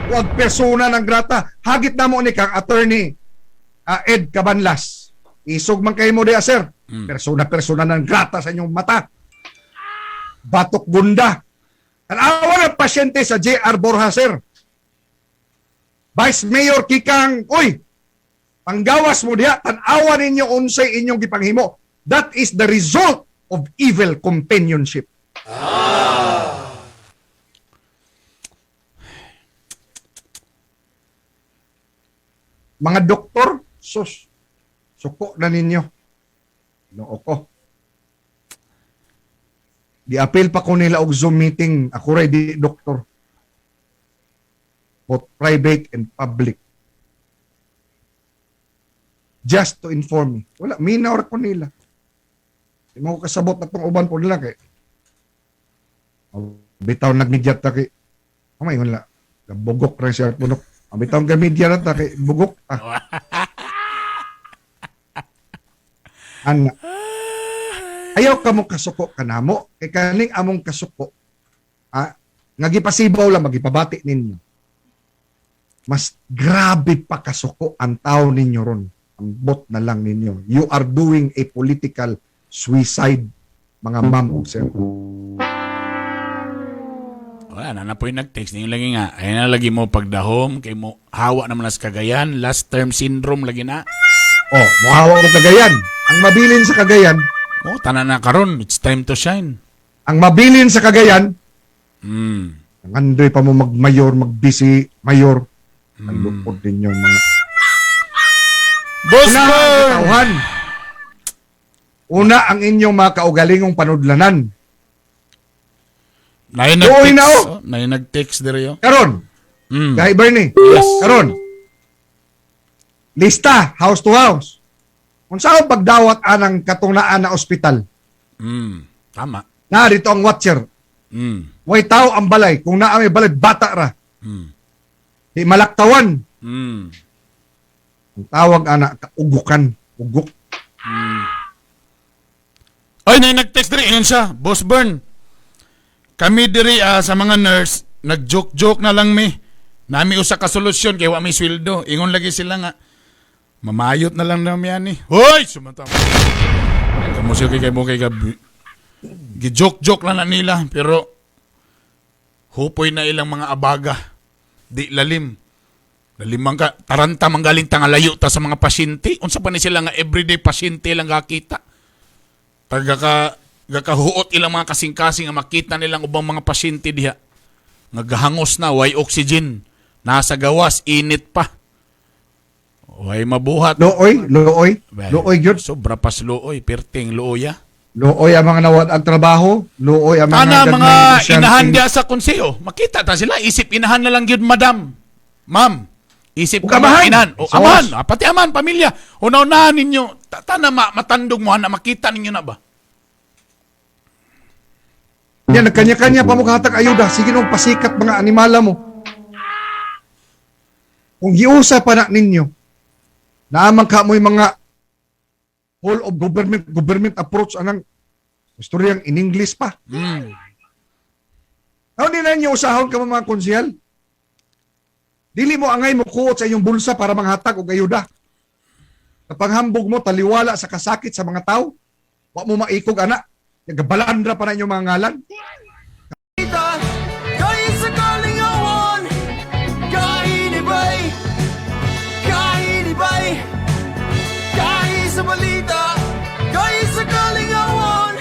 huwag persona ng grata, hagit na mo ni kang attorney Ed Cabanlas. Isog man kayo mo diya, sir. Persona ng grata sa inyong mata. Batok gunda. Tanawa ng pasyente sa JR Borja, sir. Vice Mayor Kikang, panggawas mo diya, tanawa ninyo unsay inyong gipanghimo. That is the result of evil companionship. Mga doktor, suko na ninyo. Noo ko. Di-appeal pa ko nila og Zoom meeting. Ako rin, di doktor. Both private and public. Just to inform me. Wala, minor ko nila. Di mo ko kasabot na itong uban po nila kay bitaw nagmidyat na kay kamay wala. Bugok rin siya punok. Bitaw gamidya na ta kay bugok. Ana. Ayaw ka mong kasuko kanamo. Kay kaning among kasuko. Nagipasibaw lang, magipabati ninyo. Mas grabe pa kasuko ang tao ninyo ron. Ang bot na lang ninyo. You are doing a political suicide, mga ma'am o sir. Wala na po yung nag-text. Yung lagi nga, ayun na lagi mo pagdahom, kay mo hawa naman nas Cagayan, last term syndrome lagi na. Muhawa ko Cagayan. Ang mabilin sa Cagayan. Tanan na karon, it's time to shine. Ang mabilin sa Cagayan, ang andoy pa mo mag-mayor, mag-busy mayor. Ang lupod din yung mga Boss Una ang inyong mga kaugalingong panudlanan. Nay nag-text dire yo. Karon. Kay Bernie. Yes. Karon. Lista house to house. Kung saan pagdawat anang katunaan na ospital. Tama. Na dito ang watcher. Way tao ang balay. Kung naa may balay bata ra. Di malaktawan. Ang tawag ana kaugukan. Ugok. Ay, nag-text rin. Iyan siya. Boss Bern. kami diri sa mga nurse, nag-joke-joke na lang mi. Nami usa ka solusyon kay wa may sweldo. Ingon lagi sila nga, mamayot na lang namin yan eh. Hoy! Sumata mo. Kamu siya kay mo kay gabi. Gi-joke-joke lang na nila, pero hupoy na ilang mga abaga. Di lalim. Lalimang ka, taranta manggaling tangalayo ta sa mga pasyente. Unsa pa ni sila nga everyday pasyente lang kakita. Gakahuot ilang mga kasing-kasing nga makita nilang ubang mga pasyente diha. Nagahangos na, way oxygen. Nasa gawas, init pa. Way mabuhat. Looy. Looy, gyud. Sobra pas looy, perting looya. Looy ang mga nawad ang trabaho. Looy ang mga mga inahan diya sa konseyo. Makita ta sila, isip inahan na lang gyud madam. Ma'am, isip ka mga inahan. O aman, pati aman, pamilya. Una-unahan ninyo, tana matandog mo na makita ninyo na ba? Yan, nagkanya-kanya pa mo kahatag ayuda. Sige nung pasikat mga animala mo. Kung giusa pa na ninyo, naamang ka mo yung mga whole of government approach anang istoryang in English pa. Ano din na ninyo usahon ka mga konsyal? Dili mo angay mo kuot sa inyong bulsa para manghatag og ayuda. Kapag hambog mo, taliwala sa kasakit sa mga tao, wa mo maikog anak. Nagabalandra pa na inyong mga ngalan. Kahit sa kalingawan, kahit iba'y, kahit sa balita, kahit sa kalingawan.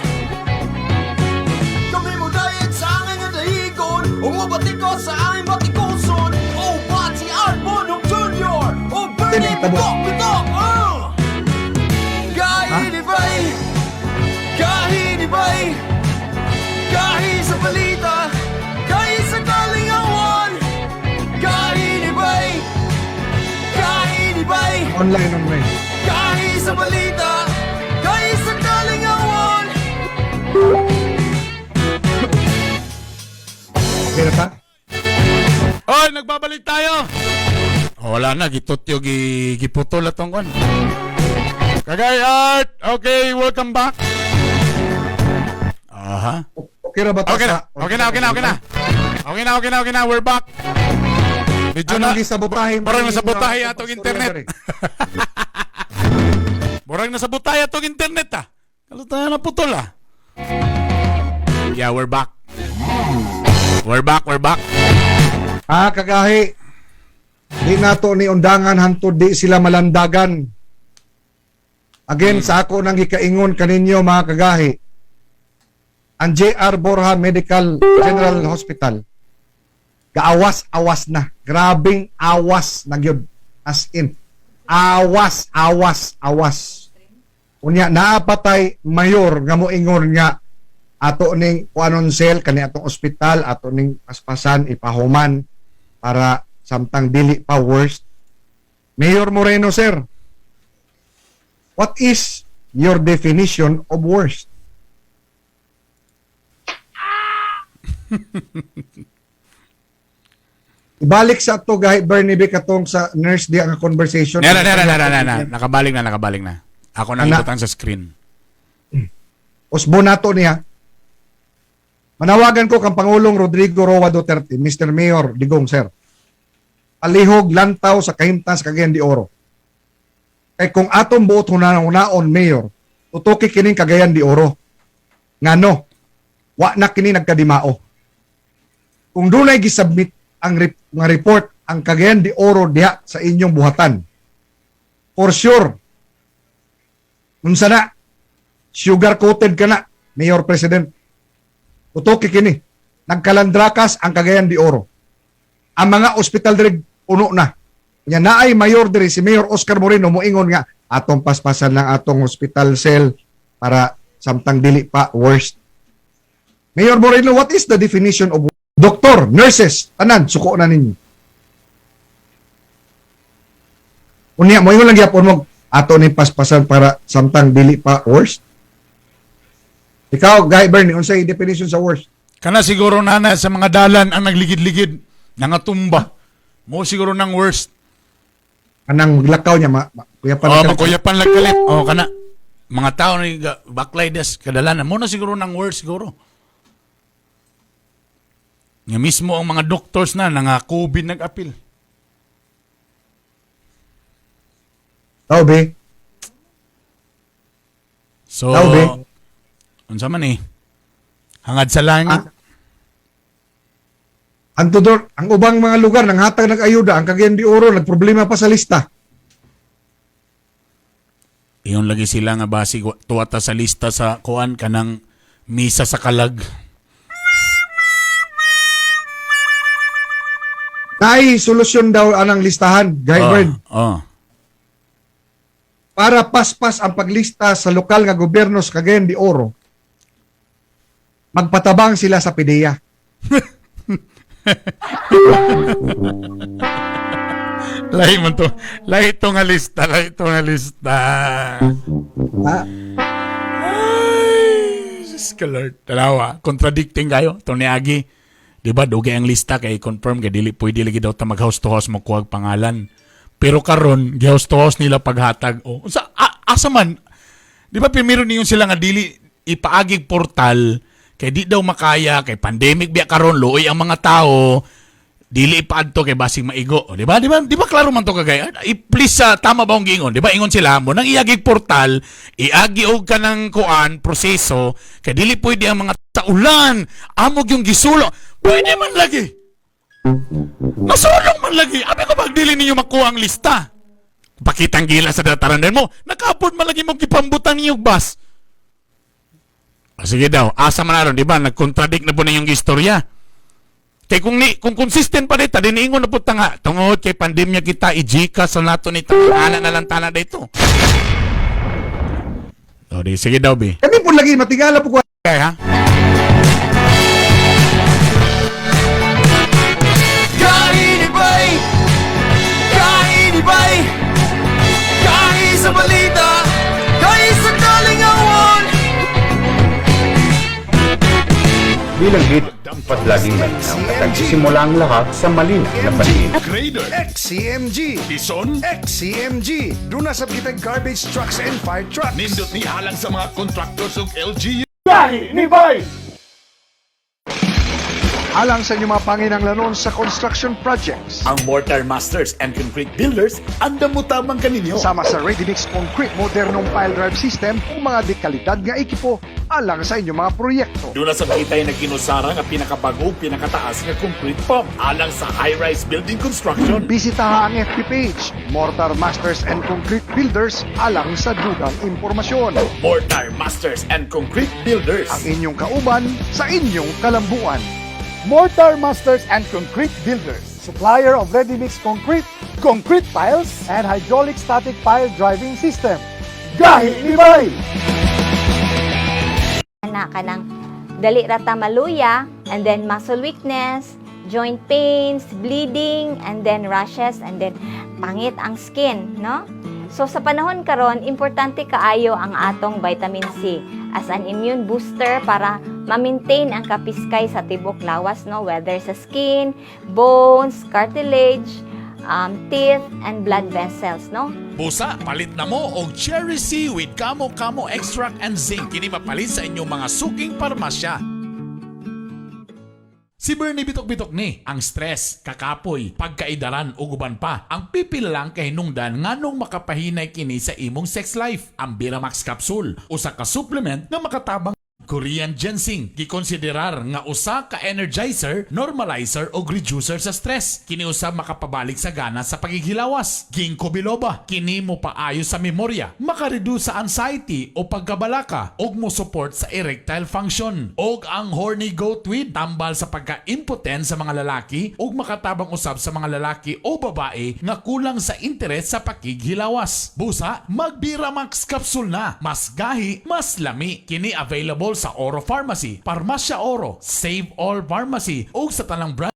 Kami mo dahil sa aking nadahigon, umabati ko sa aking batikoson. O Bati Arbonok Jr. O Bernie Bitok, kahit iba'y, kahit sa balita, kahit sa kalingawan, kahit iba'y, Online. kahit sa balita, kahit sa kalingawan. Okay na ta? Oy, nagbabalik tayo. Wala na, gitutyo, giputol atong kon. Kagay Art, okay, welcome back. Aha. Okay na ba ta? Okay na, we're back. Medyo na, parang nasabotahe atong internet. Parang nasabotahe atong internet Kalutahan na putol Yeah, we're back. We're back. Kagahi. Di nato ni undangan hantod di sila malandagan. Again, sa ako nang gikaingon kaninyo mga kagahi. Ang J.R. Borja Medical General Hospital, gaawas-awas na. Grabing awas na gyud. As in, awas. Unya, naapatay mayor nga moingon nga ato ning kuanon sel kani atong ospital, ato ning paspasan, ipahuman para samtang dili pa worst. Mayor Moreno, sir, what is your definition of worst? Ibalik sa ato gahi Bernie B katong sa nurse di ang conversation. Nakabalik na. Ako nang ibutang sa screen. Usbo nato niya. Manawagan ko kang Pangulong Rodrigo Roa Duterte, Mr. Mayor Digong, sir. Alihog lantaw sa kahimtang sa Cagayan de Oro. Kay kung atong buot hunaon mayor, tutuki kining Cagayan de Oro. Ngano? Wa na kini nagkadimao. Kung dunay gisubmit ang nga report ang Cagayan de Oro diha sa inyong buhatan, for sure, unsa na, sugar-coated ka na, Mayor President. Tutuki kini. Nagkalandrakas ang Cagayan de Oro. Ang mga ospital diri puno na. Nya naay mayor diri si Mayor Oscar Moreno moingon nga atong paspasan lang atong hospital cell para samtang dili pa worst. Mayor Moreno, what is the definition of doktor, nurses, tanan, suko na ninyo. Unya, moingon lang gyapon mo ato ni paspasan para samtang dili pa worst. Ikaw, Guy Bernie, unsay definition sa worst? Kana siguro na sa mga dalan ang nagligid-ligid, nangatumba. Mo siguro nang worst. Anang lakaw niya, makuyapan lang kalit. Kana. Mga tao ni backlides, kadalanan. Mo na siguro nang worst siguro. Nga mismo ang mga doctors na nangakubin nag-apil. Tao, be. So, Tao, be. unsa man hangad sa langit. Ang tudor, ang ubang mga lugar nang hatag nag-ayuda, ang Cagayan de Oro nagproblema pa sa lista. Iyon lagi sila nga basi tuwata sa lista sa kuan kanang misa sa kalag. Nay solusyon daw anang listahan, guide para paspas ang paglista sa lokal nga gobyerno sa Cagayan de Oro. Magpatabang sila sa PDEA. Lahi man to. Lahi to nga lista. Ay, Lord. Talawa. Contradicting kayo. Ito ni Agi. Diba, dugay ang lista kay confirm kay dili pwede lagi daw ta mag-house to house mo kuwag pangalan. Pero karon, gi-house to house nila paghatag. O, asa man, di ba primero niyon sila nga dili ipaagig portal kay di daw makaya kay pandemic biya karon luoy ang mga tao dili ipaadto kay basing maigo. O, di ba? Di ba klaro man to kagay? Please tama ba ang giingon? Di ba ingon sila mo nang iagig portal, iagi og kanang kuan proseso kay dili pwede ang mga taulan amog yung gisulo. Pwede man lagi. Nasulong man lagi. Abi ko pagdili ninyo makuha ang lista. Pakitang gila sa dataran mo. Nakapod man lagi mong kipambutan niyo bus. Sige daw, asa man aron, di ba? Nag-contradict na po na yung istorya. Kaya kung consistent pa dito, diniingon na po nga, tungod kay pandemya kita, ijika sa nato ni tangana na lang tana dito. O, di, sige daw, Bi. Kami po lagi, matigala po ko. Kaya, ha? Kainibay, kai sa balita, kai sa kalingawan. Bilang hit, dapat laging malinaw na nagsisimula ang lahat sa malinaw na balita. Grader, XCMG, Bison, XCMG, doon na sa kitang garbage trucks and fire trucks. nindot ni halang sa mga contractors ng LGU. Kainibay! Alang sa inyong mga panginanglanon sa construction projects. Ang Mortar Masters and Concrete Builders, andam mo tamang kaninyo. Sama sa ready-mix concrete modernong pile drive system o mga dekalidad nga ekipo alang sa inyong mga proyekto. Doon na sa makitay na kinusara nga pinakabago, pinakataas nga concrete pump alang sa high-rise building construction. Bisitaha ang FB page, Mortar Masters and Concrete Builders alang sa dugang impormasyon. Mortar Masters and Concrete Builders. Ang inyong kauban sa inyong kalambuan. Mortar Masters and Concrete Builders, supplier of ready-mix concrete, concrete piles, and hydraulic static pile driving system. Kainibay! Na kanang dali rata maluya, and then muscle weakness, joint pains, bleeding, and then rashes, and then pangit ang skin, no? So sa panahon karon, importante kaayo ang atong vitamin C as an immune booster para ma-maintain ang kapiskay sa tibok lawas, no? Whether sa skin, bones, cartilage, teeth, and blood vessels, no? Busa, palit na mo og Cherry C with Kamo Extract and Zinc. Kini mapalit sa inyong mga suking parmasya. Si Bernie bitok-bitok ni, ang stress, kakapoy, pagkaidaran o guban pa. Ang pipil lang kay hinungdan nganong makapahinay kini sa imong sex life. Ang Biramax Capsule, usa ka supplement na makatabang Korean ginseng, gikonsiderar nga usa ka energizer, normalizer o reducer sa stress. Kini usab makapabalik sa gana sa paghihilawas. Ginkgo biloba, kini mo paayo sa memorya, makareduce sa anxiety o pagkabalaka, og mo support sa erectile function. Og ang horny goat weed, tambal sa pagka-impotent sa mga lalaki, og makatabang usab sa mga lalaki o babae nga kulang sa interes sa pakighilawas. Busa, mag Biramax Capsule na. Mas gahi, mas lami. Kini available sa Oro Pharmacy, Parmasya Oro, Save All Pharmacy, o sa tanang brand.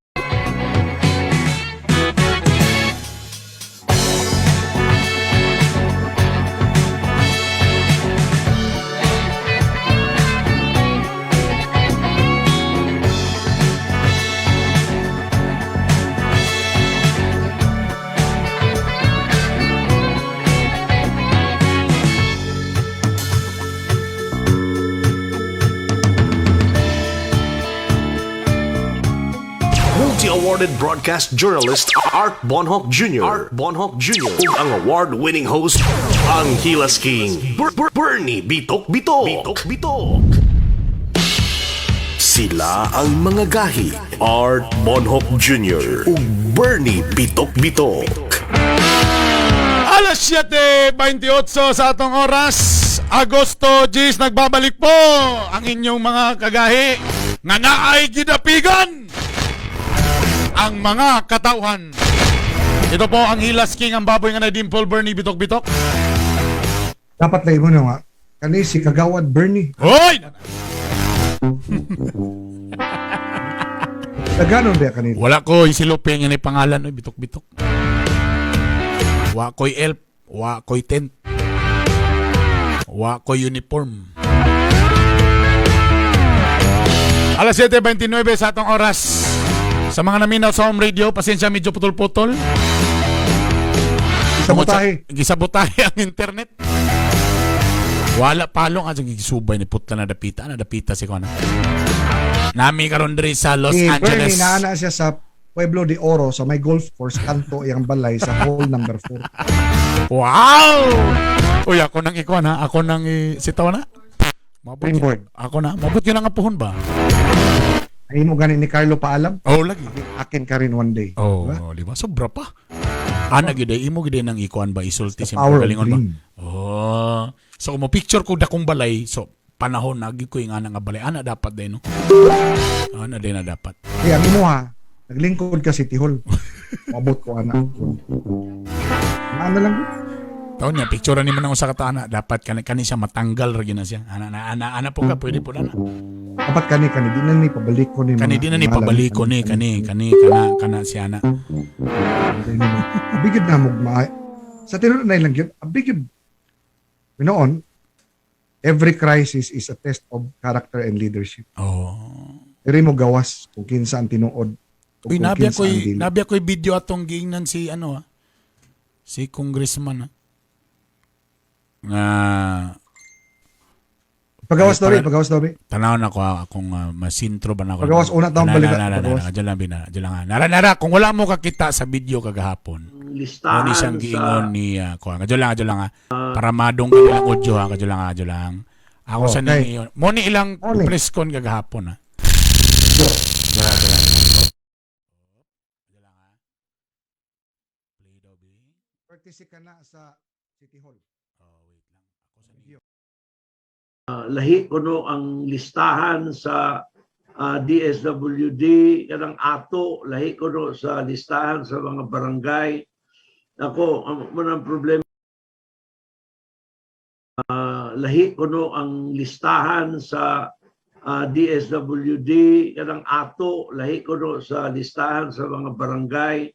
multi-awarded broadcast journalist Art Bonhoc Jr. ug ang award-winning host ang Hilas King Bernie Bitok Bitok. Sila ang mga gahi Art Bonhoc Jr. ug Bernie Bitok Bitok. Alas 7:28 sa atong oras, Agosto 10, nagbabalik po ang inyong mga kagahi nga naay gidapigan ang mga katauhan. Ito po ang Hilas King, ang baboy nga na Dimple Bernie Bitok Bitok. Dapat na mo na nga. Kani si Kagawad Bernie. Hoy! Naganon ba kanina? Wala ko isilupin nga ni pangalan, oy, Bitok Bitok. Wa ko'y elf, wa ko'y tent, wa ko'y uniform. Alas 7:29 sa atong oras. Sa mga naminaw sa home radio, pasensya medyo putol-putol. Gisabotahe ang internet. Wala palong ang gigsubay ni putla na dapita si Kona. Nami karon diri sa Los Angeles. Inaana siya sa Pueblo de Oro sa may golf course kanto iyang balay sa hole number 4. Wow! Uy, ako nang ikuan ha. Ako nang sitaw na. Springboard. Ako na. Mabot yun ang apuhon ba? Ay mo ganin ni Carlo paalam? Oh, lagi. Akin ka rin one day. Oh, di ba? Sobra pa. Ana gide imo gide nang ikuan ba isulti The sa power of galingon ba? dream. Oh. So mo picture ko dakong balay. So panahon nagi ko yung ana nga balay. Ana dapat din no. Ana din na dapat. Kaya mo ha. Naglingkod ka si Tihol. Mabot ko ana. Ano lang? Taon niya, picture ni mo nang usa ka taana, dapat kani siya matanggal ra gyud na siya. Ana po ka pwede po na. Dapat kani di na ni pabalik ko ni. Kani di na ni pabalik ko ni kana si ana. Bigid na mo sa tinuro na lang gyud. Bigid. Noon, every crisis is a test of character and leadership. Oh. Diri mo gawas kung kinsa ang tinuod. Uy, nabiya ko'y video atong giingnan si si congressman Pagawas Dory. Tanaw na ko akong masintro ba na ako. Pagawas una taong balikat. Nara, kung wala mo kakita sa video kagahapon. Listahan ni siyang giingon ni kadyo lang para madong kanilang audio ha, kadyo lang. Ako sa ninyo. Mo ni ilang press con kagahapon ha. Participate ka na sa City Hall. Wait lang. Ako sa ninyo. Lahi ko no ang listahan sa DSWD kanang ato, lahi ko no sa listahan sa mga barangay. Ako, ang problema lahi ko no ang listahan sa DSWD kanang ato, lahi ko no sa listahan sa mga barangay.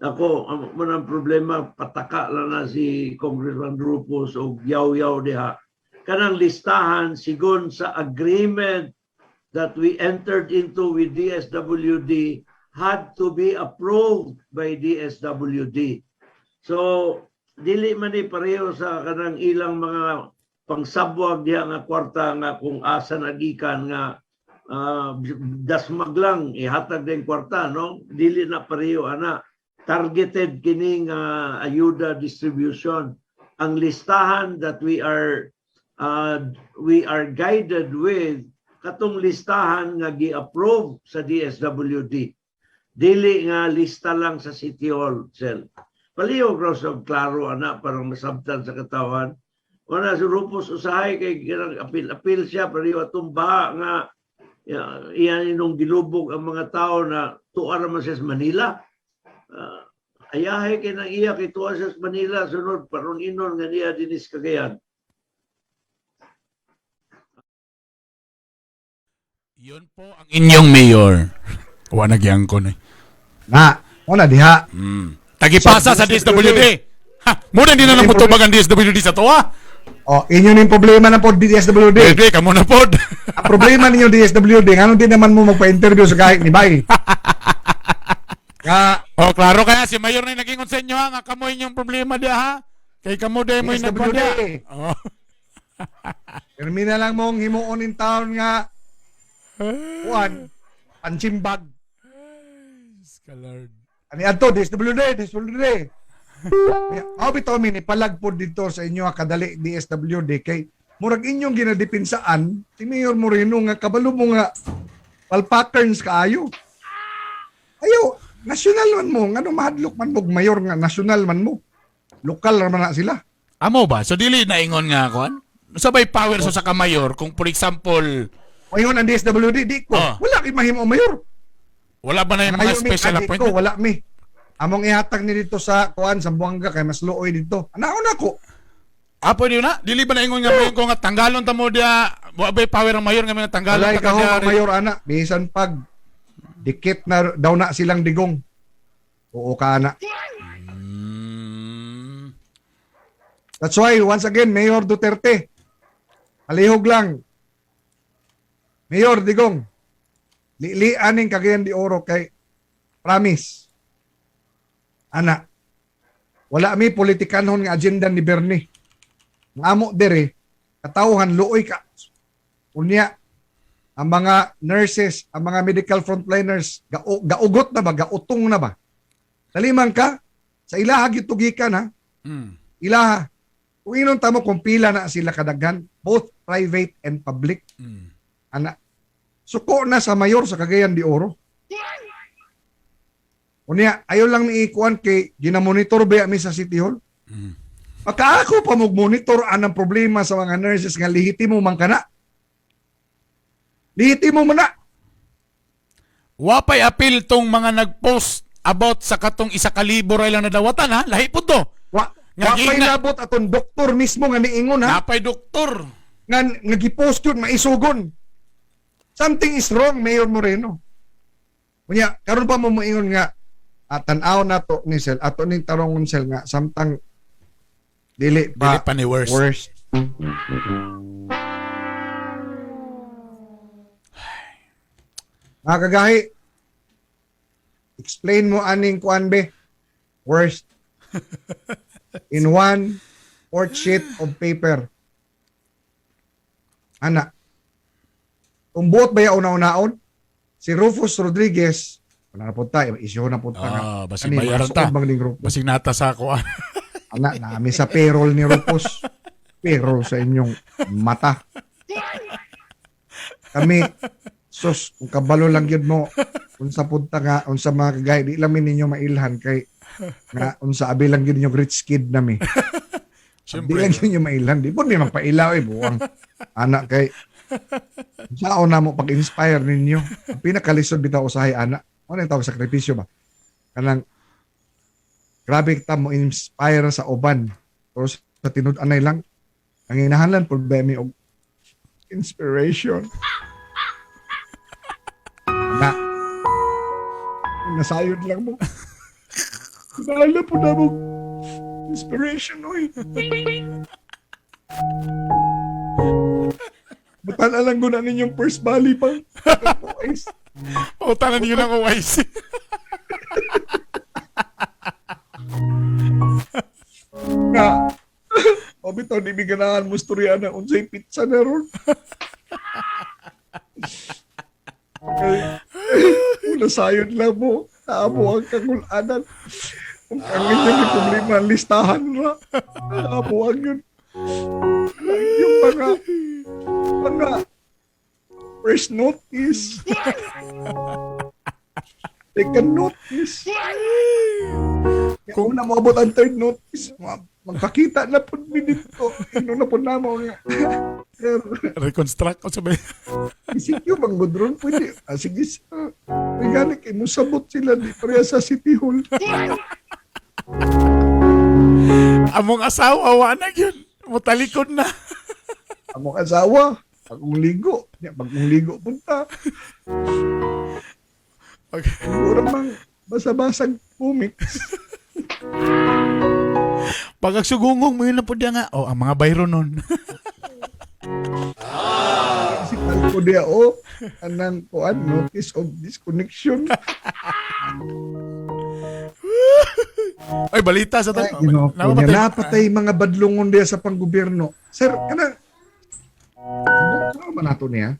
Ako, ang problema pataka lang na si Congressman Rufus o yaw-yaw diha. Kanang listahan sigon sa agreement that we entered into with DSWD had to be approved by DSWD. So, dili man ni pareho sa kanang ilang mga pangsabwag diha nga kwarta nga kung asa nagikan nga dasmag lang ihatag din kwarta, no? Dili na pareho ana. Targeted kining ayuda distribution. Ang listahan that we are guided with katong listahan nga gi-approve sa DSWD. Dili nga lista lang sa City Hall cell. Paliw gross of klaro ana para masabtan sa katawan. Wala si Rufus usahay kay apil siya paliw atong baha nga iyan inong gilubog ang mga tao na tuwa naman siya sa Manila. Ayahay kay nang iya kay tuwa siya sa Manila sunod paron inon nga niya dinis Cagayan. Yun po ang inyong mayor. Wa nagyang ko na. Wala diha. Tagipasa sa DSWD. Ha, muna din na nang mutubag ang DSWD sa tuwa. Oh, inyo ning problema na po DSWD. Pwede ka muna po. Ang problema ninyo DSWD, ngano din naman mo magpa-interview sa kahit ni Bay. Klaro kaya si mayor na naging sa inyo nga kamoy inyong problema diha ha. Kay kamo day mo nagpadya. Termina lang mong himuon in town nga. Juan, panchimbag. Ani ato, DSWD. Ako bitaw mi ni palagpod dito sa inyo kadali DSWD kay murag inyong ginadipinsaan si Mayor Moreno nga kabalo mo nga palpatterns kaayo. Ayo, national man mo, ngano mahadlok man mo mayor nga national man mo. Lokal naman na sila. Amo ba? So dili na ingon nga kon? Sabay power so sa kamayor kung for example Mayon ang DSWD di ko. Wala kay mahimo mayor. Wala ba na yung mga special appointment? Wala mi. Among ihatag ni dito sa kuan sa Buanga kay mas luoy dito. Anaon ako. Pwede yun na? Dili ba na ingon nga mayon ko nga tanggalon ta mo dia wabay power ang mayor nga mga tanggalon Wala ta ka mayor ana. Bisan pag dikit na daw na silang digong. Oo ka ana. That's why once again Mayor Duterte. Palihog lang. Mayor Digong. Lianing Cagayan de Oro kay promise. Ana. Wala mi politikanhon nga agenda ni Bernie. Ang amo dere katawhan luoy ka. Unya ang mga nurses, ang mga medical frontliners gaugot na ba, gautong na ba? Talimang ka sa ilaha gitugikan ha. Ilaha. Kung inon tamo kung pila na sila kadaghan, both private and public. Ana. Suko na sa mayor sa Cagayan de Oro. Unya, ayaw lang ni ikuan kay ginamonitor ba mi sa City Hall? Maka ako pa mag-monitor anang problema sa mga nurses nga lihitimo man kana. Lihitimo man na. Wapay apil tong mga nag-post about sa katong 1,000 ay lang nadawatan ha. Lahi po to. Wapay nabot aton doktor mismo nga niingon ha. Napay doktor. Nga gi-post yun, maisugon. Something is wrong, Mayor Moreno. Kunya, karon pa mo moingon nga tan-aw na to ni Sel, ato ning tarongon Sel nga samtang dili pa ni worst. Mga kagahi, explain mo aning kuan be worst in 1/4 sheet of paper. Ana, umbuot ba yaw una-unaon? Si Rufus Rodriguez, wala na punta, isyo na punta nga. Basig bayaran ta. Basig nata sa ako. Ana, namin sa payroll ni Rufus. Payroll sa inyong mata. Kami, sus, kung kabalo lang yun mo, unsa punta nga, unsa mga kagay, di lamin ninyo mailhan kay nga, unsa abi lang yun yung rich kid nami. Di lang yun yung mailhan. Di po ni magpailaw buwang. Anak kay saan na mo pag-inspire ninyo. Ang pinakalisod bitaw usahay anak. Ano yung tawag sakripisyo ba? Kanang grabe kita mo inspire sa uban. Pero sa tinud-anay lang, ang inahanlan po ba mi og inspiration. Na nasayod lang mo. Nahala po na mo inspiration, oy. Butan alang guna ninyong first bali pang Pautangan niyo ng OIC. Nga, mabitaw di biganahan mo storya na unsay pizza na ron. Nasayod lang mo. Naabo ang kagulanan. Kung ang inyong problema ang listahan ra. Naabo ang yun. Yung mga first notice. Second notice. Kung na maabot ang third notice, magpakita na po mi dito. Ino na po namo nga. Reconstruct ko sabi. Isikyo bang gudron? Pwede. Sige sa. Regalik, musabot sila di pareha sa City Hall. Among asawa, wanag yun. Mutalikod na. Among asawa, pag-ung ligo. Pag-ung ligo punta. Okay. Siguro mang basa-basag pumix. Pag agsugungong mo yun na po diya nga. Ang mga bayro nun. Si Palco dia anang kuan notice of disconnection. Ay, balita sa tanong. Napatay mga badlungon dia sa panggobyerno. Sir, kanang ano man nato niya?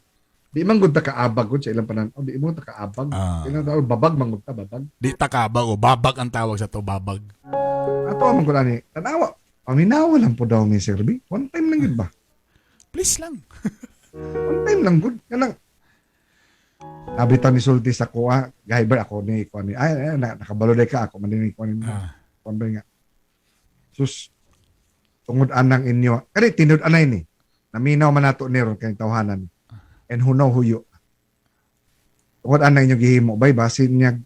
Di man gud ta kaabag gud sa ilang pananaw. Di mo ta kaabag. Ilang tao babag man gud ta babag. Di takabag o babag ang tawag sa to, babag. Ato man gud ani. Tanawa. Paminawa lang po daw ni Sir B. One time lang gud ba? Please lang. One time lang gud. Kanang Abitan ni sulti sa kuha, gahiber ako ni kuha ni. Ay, nakabaloday ka ako man ni kuha ni. Kuha nga. Sus tungod anang inyo. Kani tinud anay ni. Naminaw man nato ni ron kay tawhanan. And who know who you. Tungod anang inyo gihimo bay basin niya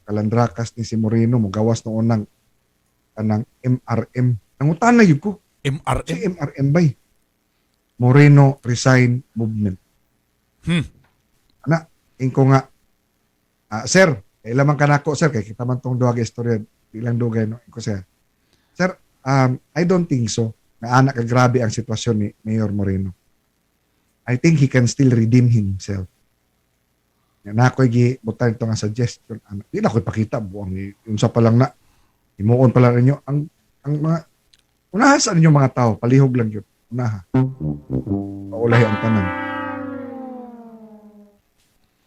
kalandrakas ni si Moreno mo gawas no unang kanang MRM. Nangutan na yun ko. MRM? Si MRM bay. Moreno Resign Movement. Ana, ingko nga, sir, lamang ka na ako, sir, kay kita man tong duwag istorya, ilang dugay, no? Ingko sir, I don't think so, na anak ka grabe ang sitwasyon ni Mayor Moreno. I think he can still redeem himself. Na ako'y gibutan ito nga suggestion. Di na ako'y pakita, buwang yung sa palang na, imuon pala ninyo, ang mga, unaha sa ninyo mga tao, palihog lang yun. Unaha. Paulahi ang tanan.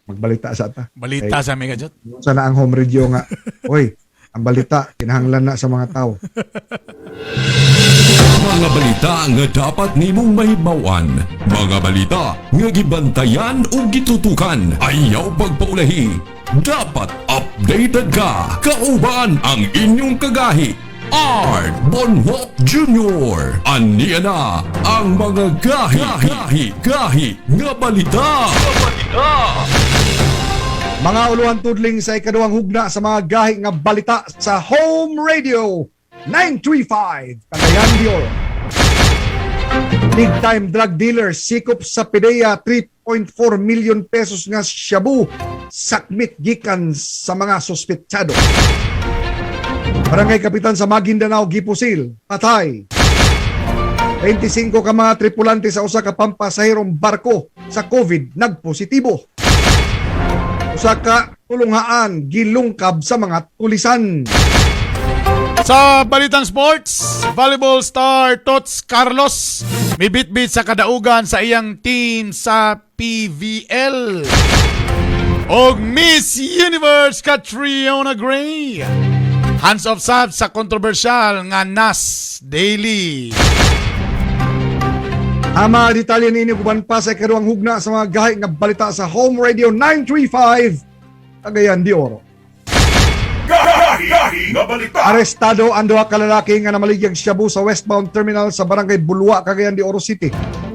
Magbalita sa ata. Balita sa mga jud. Sana ang home radio nga. Oy, ang balita kinahanglan na sa mga tao. Mga balita nga dapat nimong mahibawan. Mga balita nga gibantayan o gitutukan. Ayaw pagpaulahi. Dapat updated ka. Kauban ang inyong kagahi. Art Bonhoc Jr. Aniya na ang mga gahi nga balita. Mga uluhan tudling sa ikaduhang hugna sa mga gahi nga balita sa Home Radio 935 Cagayan de Oro. Big time drug dealer sikop sa PDEA 3.4 million pesos nga shabu sakmit gikan sa mga suspetsado. Barangay Kapitan sa Maguindanao gipusil, patay. 25 ka mga tripulante sa usa ka pampasahirong barko sa COVID nagpositibo. Usa ka tulunghaan gilungkab sa mga tulisan. Sa balitang sports, volleyball star Tots Carlos may bit-bit sa kadaugan sa iyang team sa PVL. Og Miss Universe Catriona Gray hands off sa kontrobersyal nga Nas Daily. Ama detalye nini kuban pa sa ikaduhang hugna sa mga gahi nga balita sa Home Radio 935 Cagayan de Oro. Gahi nga balita. Arestado ang duha ka lalaki nga namaligyag shabu sa westbound terminal sa Barangay Bulwa, Cagayan de Oro City.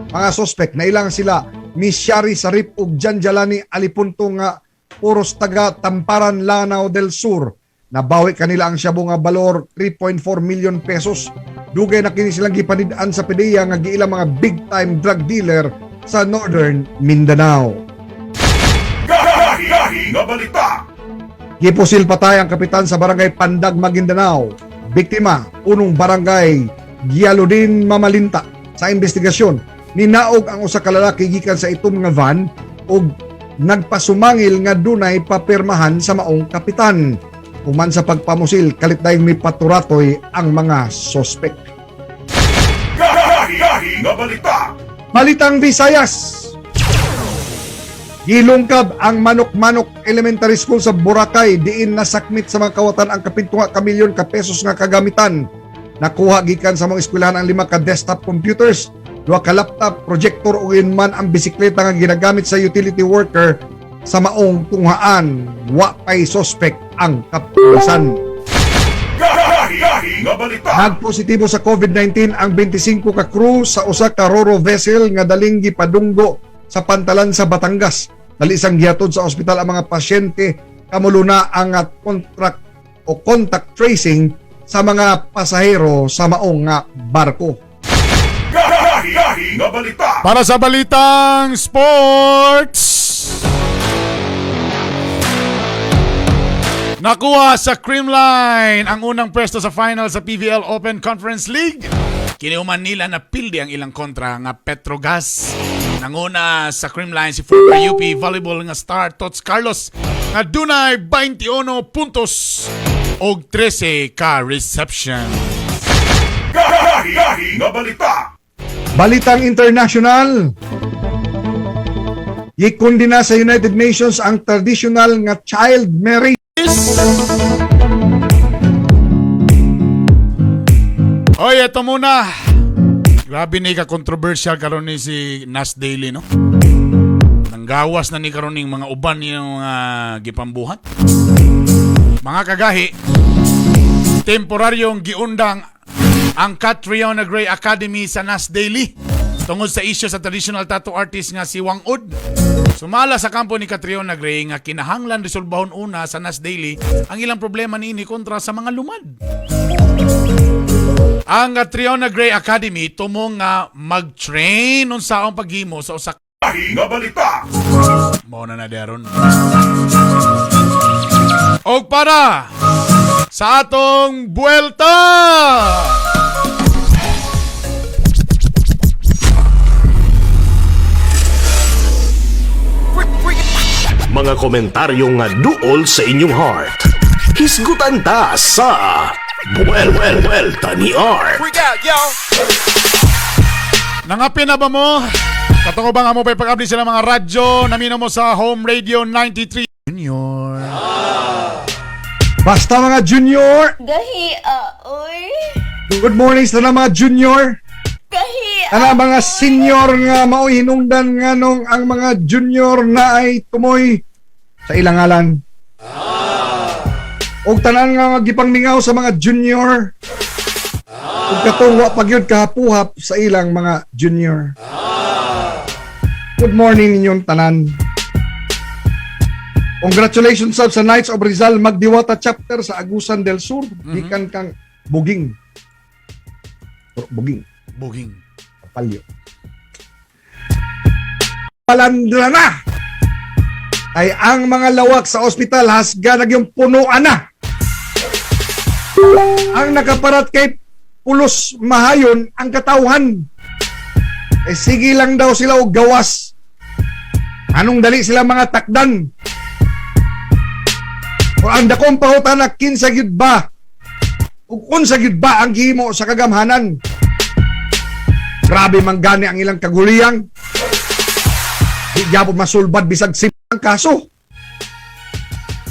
Mga suspect na ilang sila Miss Shari Sarip ug Janjalani Alipunto nga puros taga Tamparan, Lanao del Sur. Nabawi kanila ang shabu nga balor 3.4 million pesos. Dugay na kini silang gipanid-an sa PDEA nga giilang mga big time drug dealer sa Northern Mindanao. Gahi nga balita. Gipusil patay ang kapitan sa Barangay Pandag, Maguindanao. Biktima, unong barangay Gialudin Mamalinta. Sa investigasyon, ninaog ang usa ka lalaki gikan sa itom nga van ug nagpasumangil nga dunay papirmahan sa maong kapitan. Human sa pagpamusil, kalit dahil may paturatoy ang mga sospek. Gahi nga balita. Balitang Visayas. Gilungkab ang Manok-Manok Elementary School sa Boracay diin nasakmit sa mga kawatan ang kapintunga ka milyon ka pesos nga kagamitan. Nakuha gikan sa mga eskwelahan ang 5 ka desktop computers, 2 ka laptop, projector ug man ang bisikleta nga ginagamit sa utility worker sa maong tunghaan. Wa pay sospek ang kapulisan. Gahi nga balita. Nagpositibo sa COVID-19 ang 25 ka crew sa usa ka ro-ro vessel nga daling gipadunggo sa Pantalan sa Batangas. Dali isang gihatod sa ospital ang mga pasyente, kamulo na ang contract o contact tracing sa mga pasahero sa maong nga barko. Gahi nga balita. Para sa balitang sports, nakuha sa Creamline ang unang pwesto sa final sa PVL Open Conference League. Kiniuman nila na pildi ang ilang kontra nga Petrogas. Nanguna sa Creamline si former UP volleyball nga star Tots Carlos nga dunay 21 puntos og 13 ka reception. Gahi nga balita. Balitang international. Gikundi na sa United Nations ang traditional nga child marriage. Oy, eto muna. Grabe ni ka-controversial karon ni si Nas Daily, no? Nanggawas na ni karon ning mga uban yung gipambuhat. Mga kagahi, temporaryong giundang ang Catriona Gray Academy sa Nas Daily tungod sa isyu sa traditional tattoo artist nga si Wang Ud. Sumala sa kampo ni Catriona Gray nga kinahanglan resolbahon una sa Nas Daily ang ilang problema niini kontra sa mga lumad. Ang Catriona Gray Academy tumong nga mag-train unsa ang paghimo sa usa nga balita. Mao na deron. Og para sa atong buwelta. Mga komentaryo nga duol sa inyong heart. Hisgutan ta sa Buwelta ni Art. Nangapin na ba mo? Katungo ba nga mo pa ipag-update sila mga radyo? Namino mo sa Home Radio 93 Junior. Basta mga junior. Gahi, oy. Good morning sa mga junior. Gahi, Ana mga senior nga mao'y hinungdan nga nung ang mga junior na ay tumoy sa ilang ngalan. Og tanan nga magipangmingaw sa mga junior. Ug katungwa pagyud kahapuhap sa ilang mga junior. Good morning ninyong tanan. Congratulations sa Knights of Rizal Magdiwata chapter sa Agusan del Sur. Gikan kang Buging. Buging. Palyo. Palandra na! Ay ang mga lawak sa ospital hasga nagyong punuan na. Ang nakaparat kay pulos mahayon ang katawhan. Eh sige lang daw sila og gawas. Anong dali sila mga takdan? O ang dakong pahutan na kinsa gyud ba? Ug unsa gyud ba ang gihimo sa kagamhanan? Grabe man gani ang ilang kaguliyang. Di gyapon masulbad bisag simang kaso.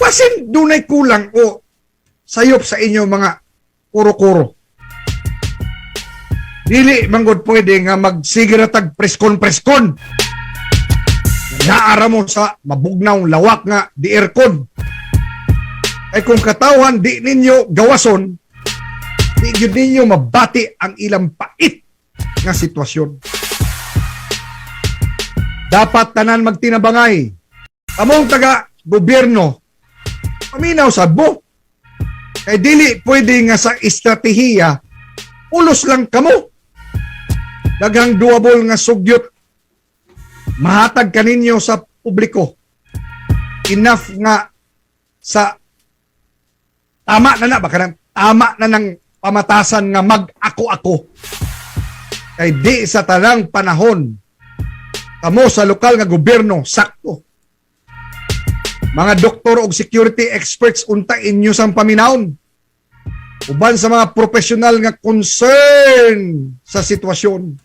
Pasin dunay kulang o sayop sa inyo mga kuro-kuro. Dili manggod pwede nga magsigiratag preskon. Naara mo sa mabugnaw lawak nga di aircon. Ay kung katawhan di ninyo gawason, di gyud ninyo mabati ang ilang pait nga sitwasyon. Dapat tanan magtinabangay. Among taga gobyerno, paminaw sabbo. Kay dili pwede nga sa estratehiya, ulos lang kamo. Daghang doable nga sugyot mahatag kaninyo sa publiko. Enough nga sa tama na ng pamatasan nga mag-ako-ako. Kay di sa tanang panahon kamo sa lokal nga gobyerno sakto. Mga doktor o security experts unta inyo sang paminawon. Uban sa mga profesional nga concern sa sitwasyon.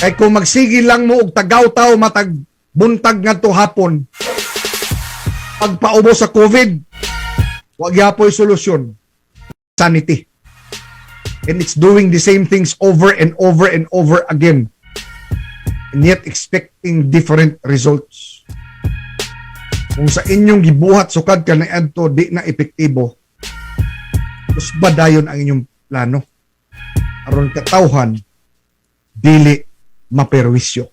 Kay kung magsige lang mo og tagaw-taw matag buntag ngadto hapon, pagpaubo sa COVID, wag yapoy solusyon. Sanity. And it's doing the same things over and over and over again. And yet expecting different results. Kung sa inyong gibuhat sukad ka na adto di na epektibo, mas badayon ang inyong plano. Aron katawhan, dili maperwisyo.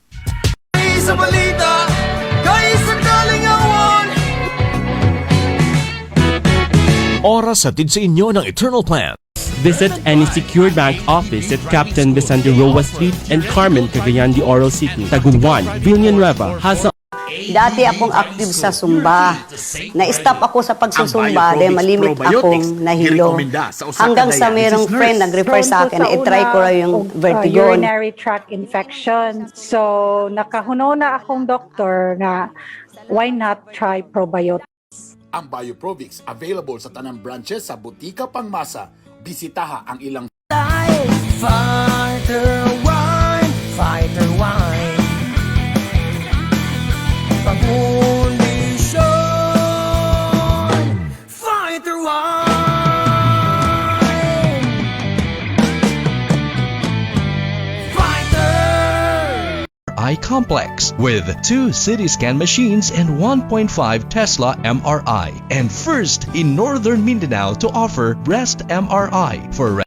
Sa balita, kay sa kalingawan. Oras hatid sa inyo ng Eternal Plan. Visit any secured bank office at Captain Vicente Roa Street and Carmen Cagayan de Oro City, Taguban, Villanueva, has a... Dati akong active sa Zumba. Na-stop ako sa pagsusumba dahil malimit akong nahilo. Hanggang sa mayroong friend nag-refer sa akin na itry ko raw yung vertigo. Urinary tract infection. So, nakahunaw na akong doktor na why not try probiotics. Ang Bioprovix available sa tanang branches sa Butika Pangmasa. Bisitaha ang ilang Fighter wine. Eye Complex with 2 CT scan machines and 1.5 Tesla MRI, and first in Northern Mindanao to offer breast MRI for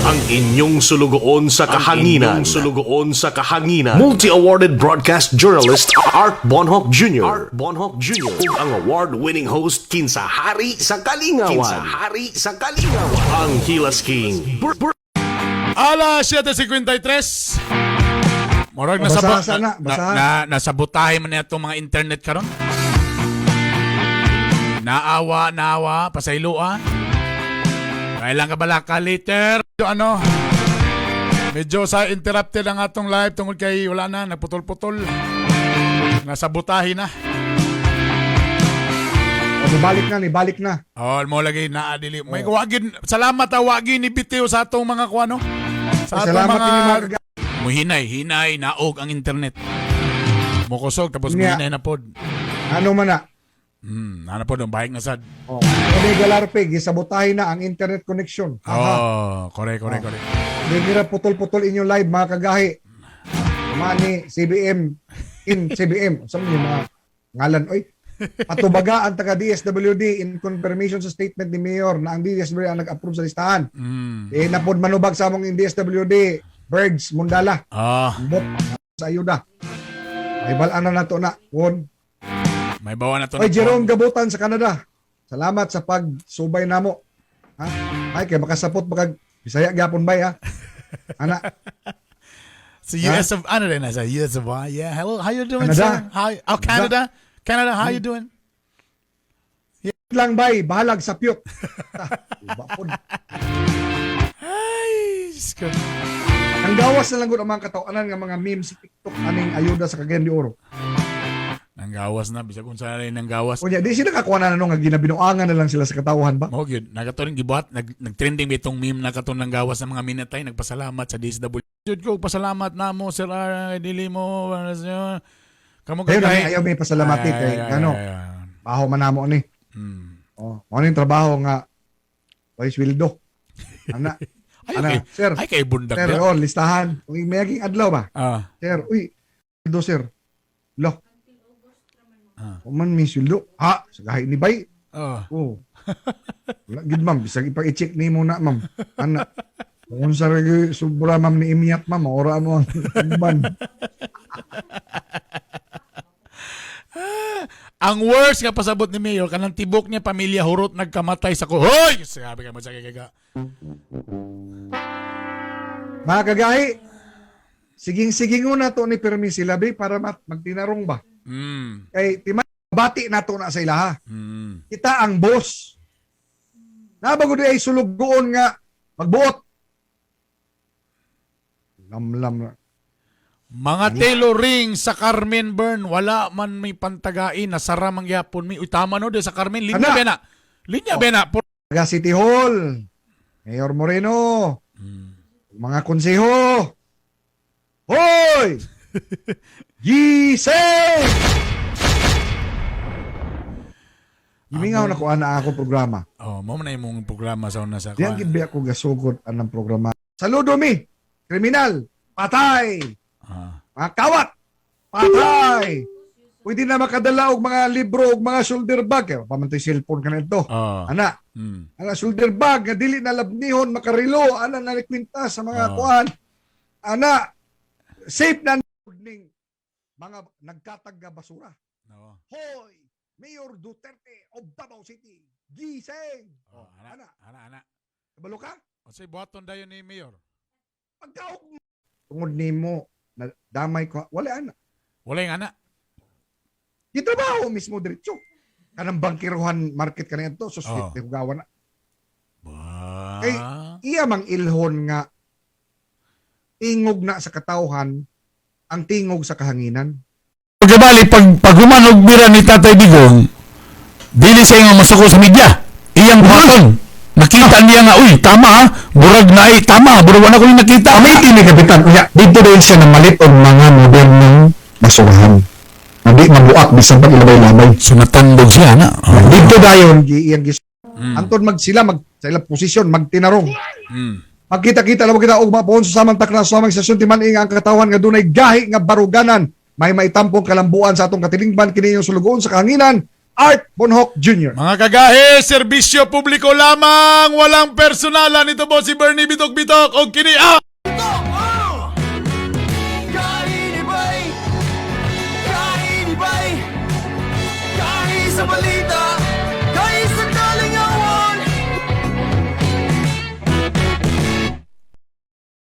Ang inyong sulugoon sa kahanginan. Multi-awarded broadcast journalist Art Bonhoc Jr. Ug ang award-winning host kinsa hari sa Kalingawan. Ang Hilas King. Alas 7:53. Murag Basahan na, basahan. nasabotahe man itong mga internet karon. Naawa, pasaylo Kailan ka balaka later? Ano? Medyo sa interrupted ang atong live tungkol kay wala na, nagputol-putol. Nasabotahe na. Nibalik na. Oh, mo lagi na adili. May wagin, salamat wagin ni bitiw sa atong mga kuano. Sa atong Salamat mga muhinay, naog ang internet. Mukusog tapos muhinay na pod. Ano man na? Ano po doon, bahig na sad. Kung galarpig, isabotahin na ang internet connection. Correct. Hindi nila putol-putol inyong live, mga kagahi. Mani, CBM, CBM. Saan yung mga ngalan? Oy, patubaga ang taga-DSWD in confirmation sa statement ni Mayor na ang DSWD ang nag-approve sa listahan. Napod manubag sa among DSWD, Birds, Mundala. Bot, sa ayuda. May balaan na to na. May bawa na to. Oy, Jerome Gabutan sa Canada. Salamat sa pagsubay namo. Ay, kay makasapot pag Bisaya gyapon bay Ana. So US of sa US of yeah. Hello, how you doing, Canada. sir? Canada, how you doing? Lang bay, bahalag sa piyot. Ay, ang gawas na lang gud ang mga katawanan nga mga memes sa TikTok aning ayuda sa Cagayan de Oro. Nanggawas na, bisag kung saan rin nanggawas. Kunya, di sila kakuha na nga ginabinuangan na lang sila sa katawhan ba? Mo gyud, nagaturing gibuhat, nagtrending bitong meme na katon nanggawas ng mga minatay, nagpasalamat sa DSW. Jud ko pasalamat na mo sir, dili mo kamo kay ayaw may pasalamati kay baho man namo ni. Mo ning trabaho nga oy sweldo. Ana. Sir. Ay kay bundak. Sir, listahan. Kung may adlaw ba? Sir, sweldo sir. Lo. Man may sweldo. Sa gahi ni bay. Wala gid ma'am, bisag ipa-check ni mo na ma'am. Ana. Kung sa sobra ma'am ni imiyat ma'am, ora mo ang ban. Ang worst nga pasabot ni Mayor, kanang tibok niya pamilya hurot nagkamatay sa ko. Hoy! Sabi ka mo sa kagaga. Mga kagahi, siging-siging na to ni permisi labi para magtinarong ba? Kay bati na to na sa ilaha. Kita ang boss. Nabago di ay sulugoon nga magbuot. Lamlam na. Mga tailoring sa Carmen Bern, wala man may pantagain, nasara mangyapon mi. Uy, tama no, de sa Carmen, linya bena. Linya bena. Taga City Hall, Mayor Moreno, mga konseho. Hoy! Gising! Gimingaw na ko ana ako programa. Mo na imong programa sa una sa diyan gid ba ako gasugod anang programa. Saludo mi, kriminal, patay. Mga kawat, patay. Pwede na makadala og mga libro og mga shoulder bag. Pamantoy cellphone ka na ito. Ana, ana shoulder bag nga dili na labnihon makarilo, ana nalikwinta sa mga kuan. Ana, safe na ning mga nagkatagga basura. Hoy, Mayor Duterte of Davao City, gising. Ana. Kabalo ka? O say buhaton dayon ni Mayor. Pagkaog tungod nimo na damay ko, wala ana. Wala yung ana. Di trabaho mismo diretso. Kanang bangkiruhan market kanina ito, so sweet ni hugawan na. Kay iya mang ilhon nga tingog na sa katawhan ang tingog sa kahanginan. Pagkabali, pag humanog bira ni Tatay Digong, dili siya nga masuko sa media. Iyang buhaton. Nakita niya nga, uy, tama ha. Burag na tama. Burag na ko yung nakita. Kami ini kapitan. Unya, dito din siya na malit og mga modernong basurahan. Hindi mabuak bisan pag ilabay-labay. Sumatandog siya na. Dito dayon iyang Anton sila sa ilang posisyon magtinarong. Magkita-kita lang kita og mapuon sa samang takna sa samang stasyon timaning ang katawan nga dunay gahi nga baruganan. May maitampong kalambuan sa atong katilingban kini yung sulugoon sa kahanginan. Art Bonhoc Jr. Mga kagahe, serbisyo publiko lamang, walang personalan. Ito po si Bernie Bitok-Bitok o kini Sa mali